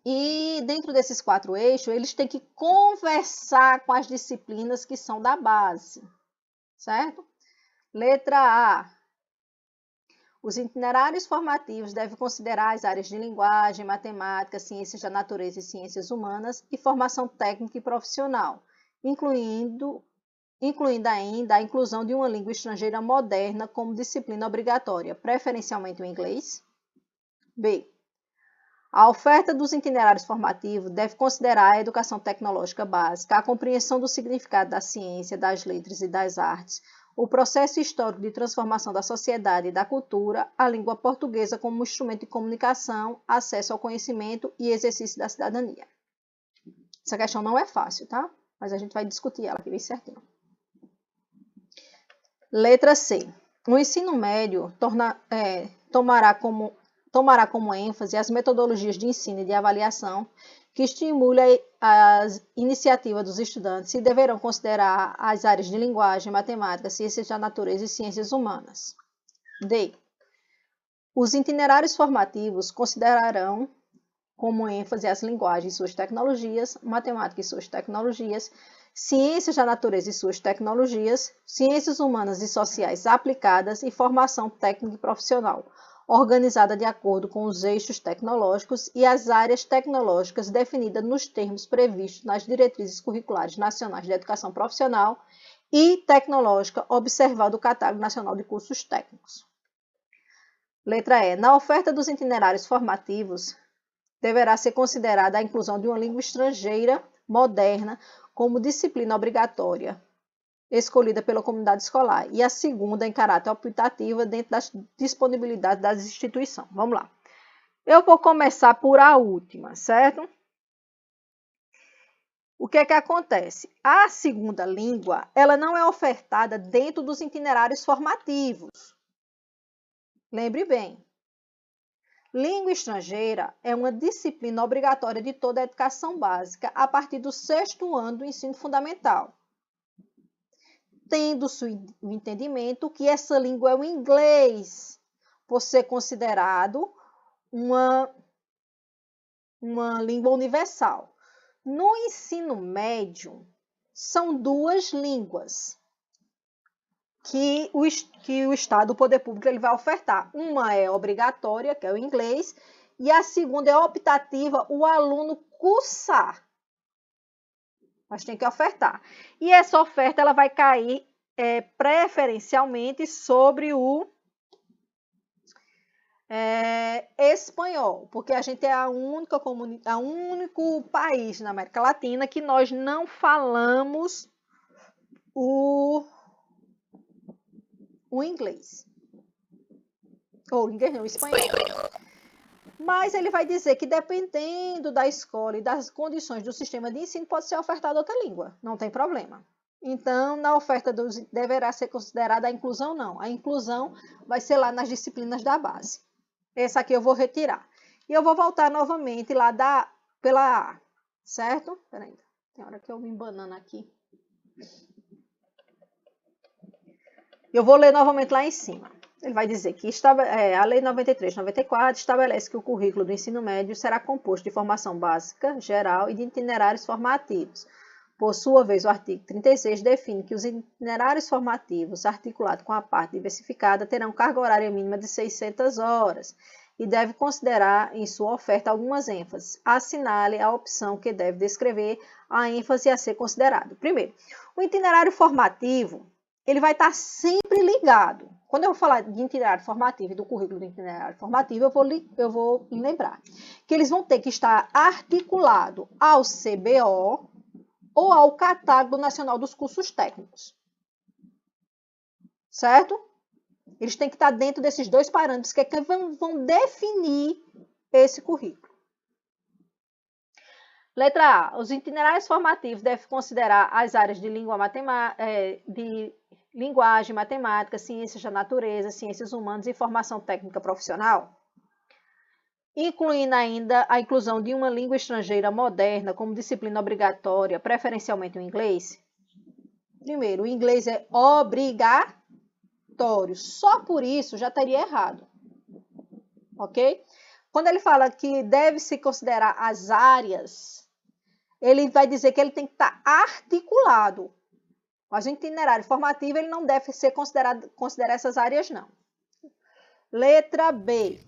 E dentro desses 4 eixos, eles têm que conversar com as disciplinas que são da base, certo? Letra A. Os itinerários formativos devem considerar as áreas de linguagem, matemática, ciências da natureza e ciências humanas e formação técnica e profissional, incluindo ainda a inclusão de uma língua estrangeira moderna como disciplina obrigatória, preferencialmente o inglês. B. A oferta dos itinerários formativos deve considerar a educação tecnológica básica, a compreensão do significado da ciência, das letras e das artes, o processo histórico de transformação da sociedade e da cultura, a língua portuguesa como instrumento de comunicação, acesso ao conhecimento e exercício da cidadania. Essa questão não é fácil, tá? Mas a gente vai discutir ela aqui bem certinho. Letra C. O ensino médio tomará como ênfase as metodologias de ensino e de avaliação que estimulem as iniciativas dos estudantes e deverão considerar as áreas de linguagem, matemática, ciências da natureza e ciências humanas. D. Os itinerários formativos considerarão como ênfase as linguagens e suas tecnologias, matemática e suas tecnologias, ciências da natureza e suas tecnologias, ciências humanas e sociais aplicadas e formação técnica e profissional, organizada de acordo com os eixos tecnológicos e as áreas tecnológicas definidas nos termos previstos nas diretrizes curriculares nacionais de educação profissional e tecnológica, observado o Catálogo Nacional de Cursos Técnicos. Letra E. Na oferta dos itinerários formativos, deverá ser considerada a inclusão de uma língua estrangeira moderna como disciplina obrigatória, escolhida pela comunidade escolar, e a segunda em caráter optativo dentro das disponibilidades das instituições. Vamos lá. Eu vou começar por a última, certo? O que é que acontece? A segunda língua, ela não é ofertada dentro dos itinerários formativos. Lembre bem. Língua estrangeira é uma disciplina obrigatória de toda a educação básica a partir do 6º ano do ensino fundamental, tendo-se o entendimento que essa língua é o inglês, por ser considerado uma língua universal. No ensino médio, são 2 línguas que o Estado, o poder público, ele vai ofertar. Uma é obrigatória, que é o inglês, e a segunda é optativa, o aluno cursar. Mas tem que ofertar. E essa oferta ela vai cair preferencialmente sobre o espanhol, porque a gente é o único país na América Latina que nós não falamos o inglês. Ou inglês não, o espanhol. Mas ele vai dizer que dependendo da escola e das condições do sistema de ensino, pode ser ofertada outra língua, não tem problema. Então, na oferta deverá ser considerada a inclusão, não. A inclusão vai ser lá nas disciplinas da base. Essa aqui eu vou retirar. E eu vou voltar novamente lá pela A, certo? Peraí, tem hora que eu me embanando aqui. Eu vou ler novamente lá em cima. ele vai dizer que a Lei 93/94 estabelece que o currículo do ensino médio será composto de formação básica, geral e de itinerários formativos. Por sua vez, o artigo 36 define que os itinerários formativos, articulados com a parte diversificada, terão carga horária mínima de 600 horas e deve considerar em sua oferta algumas ênfases. Assinale a opção que deve descrever a ênfase a ser considerado. Primeiro, o itinerário formativo, ele vai estar sempre ligado. Quando eu falar de itinerário formativo e do currículo do itinerário formativo, eu vou lembrar que eles vão ter que estar articulado ao CBO ou ao Catálogo Nacional dos Cursos Técnicos. Certo? Eles têm que estar dentro desses dois parâmetros que vão definir esse currículo. Letra A. Os itinerários formativos devem considerar as áreas de linguagem, matemática, ciências da natureza, ciências humanas e formação técnica profissional, incluindo ainda a inclusão de uma língua estrangeira moderna como disciplina obrigatória, preferencialmente o inglês. Primeiro, o inglês é obrigatório. Só por isso já estaria errado. Ok? Quando ele fala que deve se considerar as áreas, ele vai dizer que ele tem que estar articulado. Mas o itinerário formativo ele não deve ser considerar essas áreas, não. Letra B.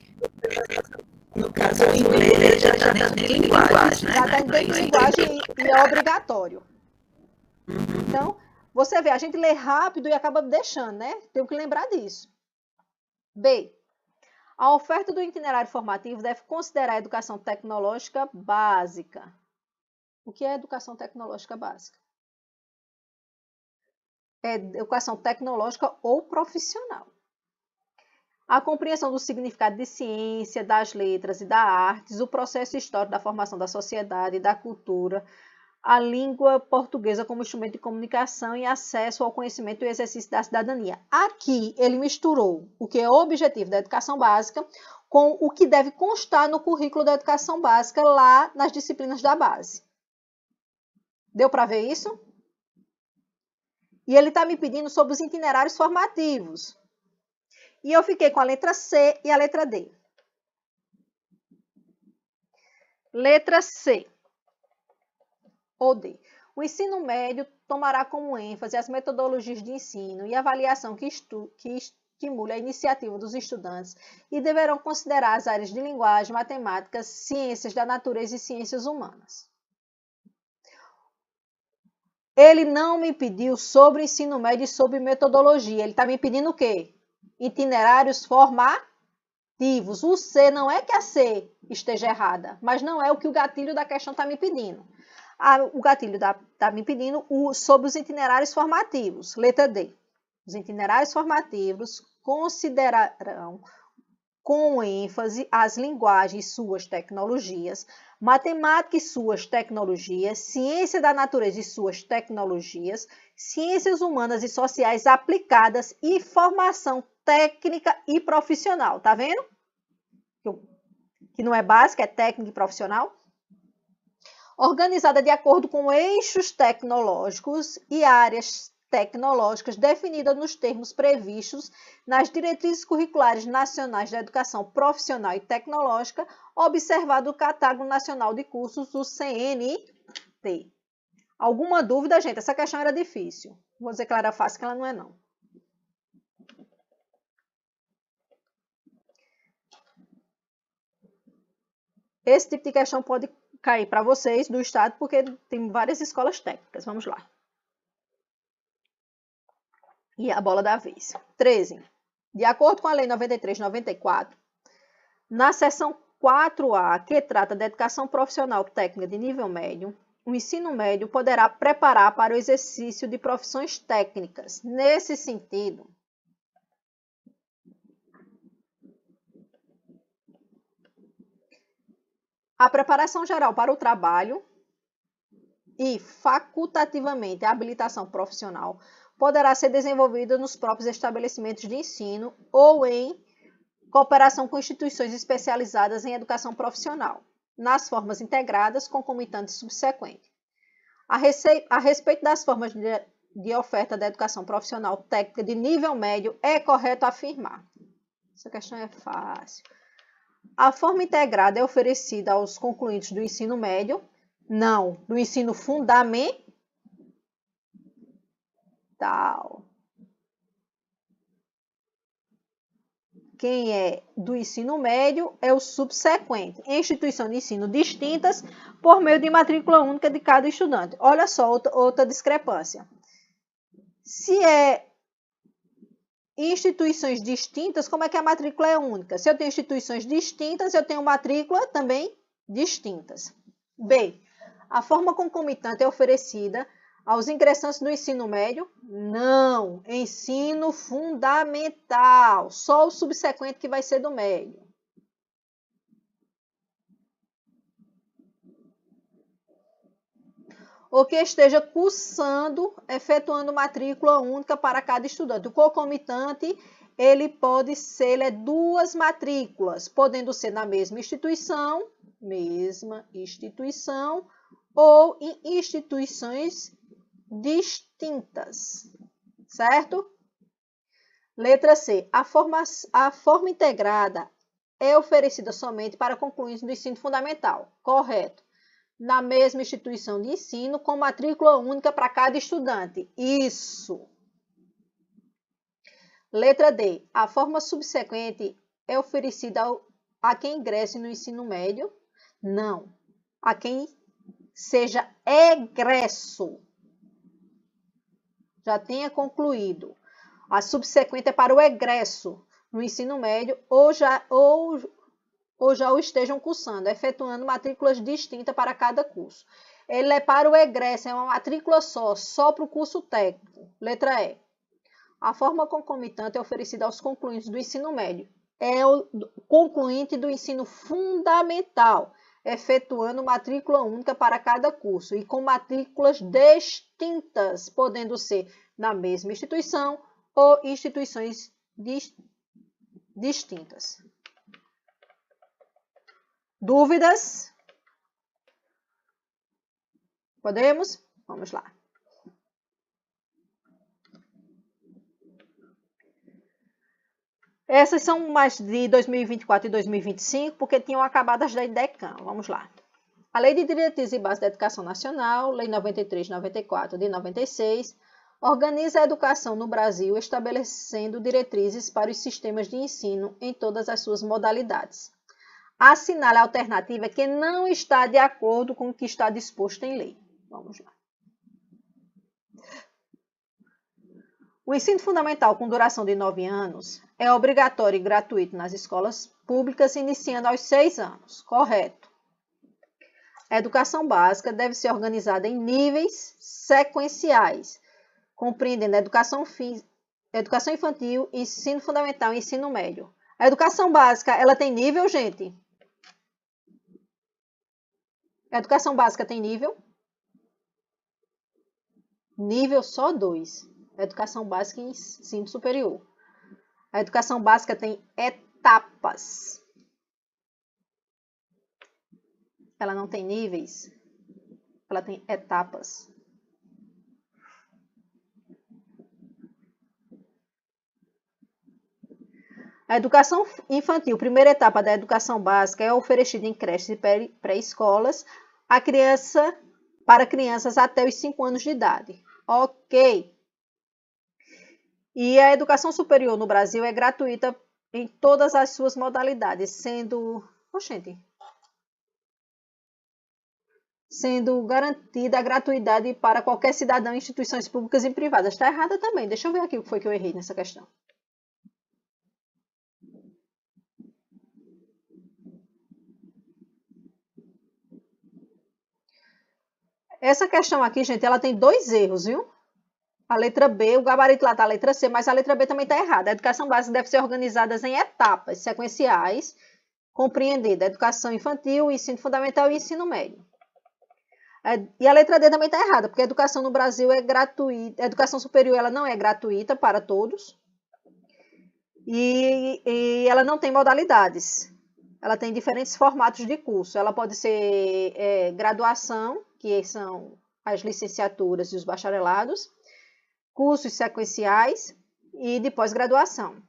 No caso, o inglês já está dentro de linguagem, né? Já está dentro de linguagem e é obrigatório. Então, você vê, a gente lê rápido e acaba deixando, né? Tem que lembrar disso. B. A oferta do itinerário formativo deve considerar a educação tecnológica básica. O que é educação tecnológica básica? É educação tecnológica ou profissional. A compreensão do significado de ciência, das letras e das artes, o processo histórico da formação da sociedade e da cultura, a língua portuguesa como instrumento de comunicação e acesso ao conhecimento e exercício da cidadania. Aqui ele misturou o que é o objetivo da educação básica com o que deve constar no currículo da educação básica lá nas disciplinas da base. Deu para ver isso? E ele está me pedindo sobre os itinerários formativos. E eu fiquei com a letra C e a letra D. Letra C ou D. O ensino médio tomará como ênfase as metodologias de ensino e avaliação que estimule a iniciativa dos estudantes e deverão considerar as áreas de linguagem, matemática, ciências da natureza e ciências humanas. Ele não me pediu sobre ensino médio e sobre metodologia. Ele está me pedindo o quê? Itinerários formativos. O C não é que a C esteja errada, mas não é o que o gatilho da questão está me pedindo. O gatilho está me pedindo sobre os itinerários formativos. Letra D. Os itinerários formativos considerarão com ênfase as linguagens e suas tecnologias, matemática e suas tecnologias, ciência da natureza e suas tecnologias, ciências humanas e sociais aplicadas e formação técnica e profissional. Tá vendo? Que não é básica, é técnica e profissional. Organizada de acordo com eixos tecnológicos e áreas tecnológicas definidas nos termos previstos nas diretrizes curriculares nacionais da educação profissional e tecnológica, observado o Catálogo Nacional de Cursos, o CNT. Alguma dúvida, gente? Essa questão era difícil. Vou dizer que ela era fácil, que ela não é, não. Esse tipo de questão pode cair para vocês do estado, porque tem várias escolas técnicas. Vamos lá. E a bola da vez. 13. De acordo com a Lei 93/94, na seção 4A, que trata da educação profissional técnica de nível médio, o ensino médio poderá preparar para o exercício de profissões técnicas. Nesse sentido, a preparação geral para o trabalho e, facultativamente, a habilitação profissional poderá ser desenvolvida nos próprios estabelecimentos de ensino ou em cooperação com instituições especializadas em educação profissional, nas formas integradas, concomitantes e subsequentes. A respeito das formas de oferta da educação profissional técnica de nível médio, é correto afirmar. Essa questão é fácil. A forma integrada é oferecida aos concluintes do ensino médio? Não, do ensino fundamental. Quem é do ensino médio é o subsequente, em instituição de ensino distintas, por meio de matrícula única de cada estudante. Olha só, outra discrepância. Se é instituições distintas, como é que a matrícula é única? Se eu tenho instituições distintas, eu tenho matrícula também distintas. B. A forma concomitante é oferecida aos ingressantes do ensino médio? Não, ensino fundamental. Só o subsequente que vai ser do médio. Ou que esteja cursando, efetuando matrícula única para cada estudante. O concomitante, ele pode ser duas matrículas, podendo ser na mesma instituição, ou em instituições distintas, certo? Letra C. A forma integrada é oferecida somente para concluintes do ensino fundamental. Correto. Na mesma instituição de ensino, com matrícula única para cada estudante. Isso. Letra D. A forma subsequente é oferecida a quem ingresse no ensino médio? Não. A quem seja egresso. Já tenha concluído. A subsequente é para o egresso no ensino médio ou já o estejam cursando, efetuando matrículas distintas para cada curso. Ele é para o egresso, é uma matrícula só para o curso técnico. Letra E. A forma concomitante é oferecida aos concluintes do ensino médio. É o concluinte do ensino fundamental, efetuando matrícula única para cada curso e com matrículas distintas, podendo ser na mesma instituição ou instituições distintas. Dúvidas? Podemos? Vamos lá. Essas são mais de 2024 e 2025, porque tinham acabado as da IDECAM. Vamos lá. A Lei de Diretrizes e Bases da Educação Nacional, Lei 93/94 de 96, organiza a educação no Brasil, estabelecendo diretrizes para os sistemas de ensino em todas as suas modalidades. Assinale a alternativa que não está de acordo com o que está disposto em lei. Vamos lá. O ensino fundamental com duração de 9 anos é obrigatório e gratuito nas escolas públicas, iniciando aos 6 anos. Correto. A educação básica deve ser organizada em níveis sequenciais, compreendendo a educação infantil, ensino fundamental e ensino médio. A educação básica, ela tem nível, gente? A educação básica tem nível? Nível só 2. Educação básica e ensino superior. A educação básica tem etapas. Ela não tem níveis, ela tem etapas. A educação infantil, primeira etapa da educação básica, é oferecida em creches e pré-escolas para crianças até os 5 anos de idade. Ok. E a educação superior no Brasil é gratuita em todas as suas modalidades, sendo garantida a gratuidade para qualquer cidadão em instituições públicas e privadas. Está errada também. Deixa eu ver aqui o que foi que eu errei nessa questão. Essa questão aqui, gente, ela tem 2 erros, viu? A letra B, o gabarito lá está a letra C, mas a letra B também está errada. A educação básica deve ser organizada em etapas sequenciais, compreendendo a educação infantil, ensino fundamental e ensino médio. E a letra D também está errada, porque a educação no Brasil é gratuita, a educação superior ela não é gratuita para todos e ela não tem modalidades. Ela tem diferentes formatos de curso. Ela pode ser graduação, que são as licenciaturas e os bacharelados, cursos sequenciais e de pós-graduação.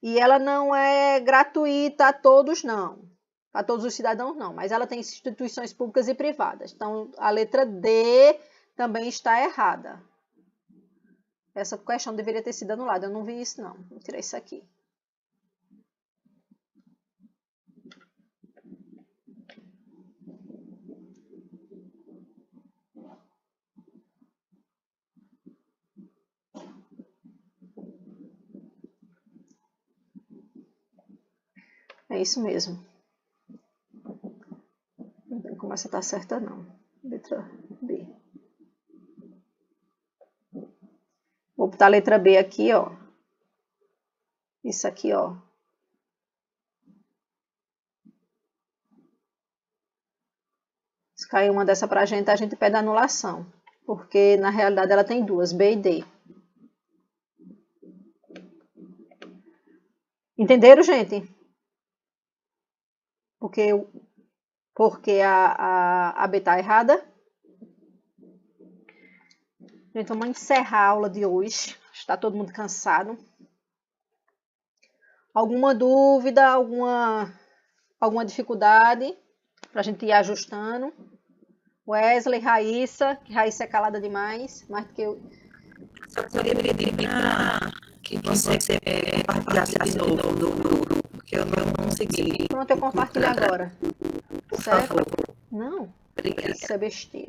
E ela não é gratuita a todos, não. A todos os cidadãos, não. Mas ela tem instituições públicas e privadas. Então, a letra D também está errada. Essa questão deveria ter sido anulada. Eu não vi isso, não. Vou tirar isso aqui. É isso mesmo. Não tem como essa tá certa, não. Letra B. Vou botar a letra B aqui, ó. Isso aqui, ó. Se cair uma dessa pra gente, a gente pede anulação. Porque, na realidade, ela tem duas, B e D. Entenderam, gente? Porque a B tá errada. Gente, vamos encerrar a aula de hoje. Está todo mundo cansado. Alguma dúvida, alguma dificuldade para a gente ir ajustando? Wesley, Raíssa, que Raíssa é calada demais, mais do que eu. Só queria pedir que você compartilhasse de novo no grupo, porque eu não consegui. Pronto, eu compartilho agora. Por Certo? favor. Não, Obrigada. isso é besteira.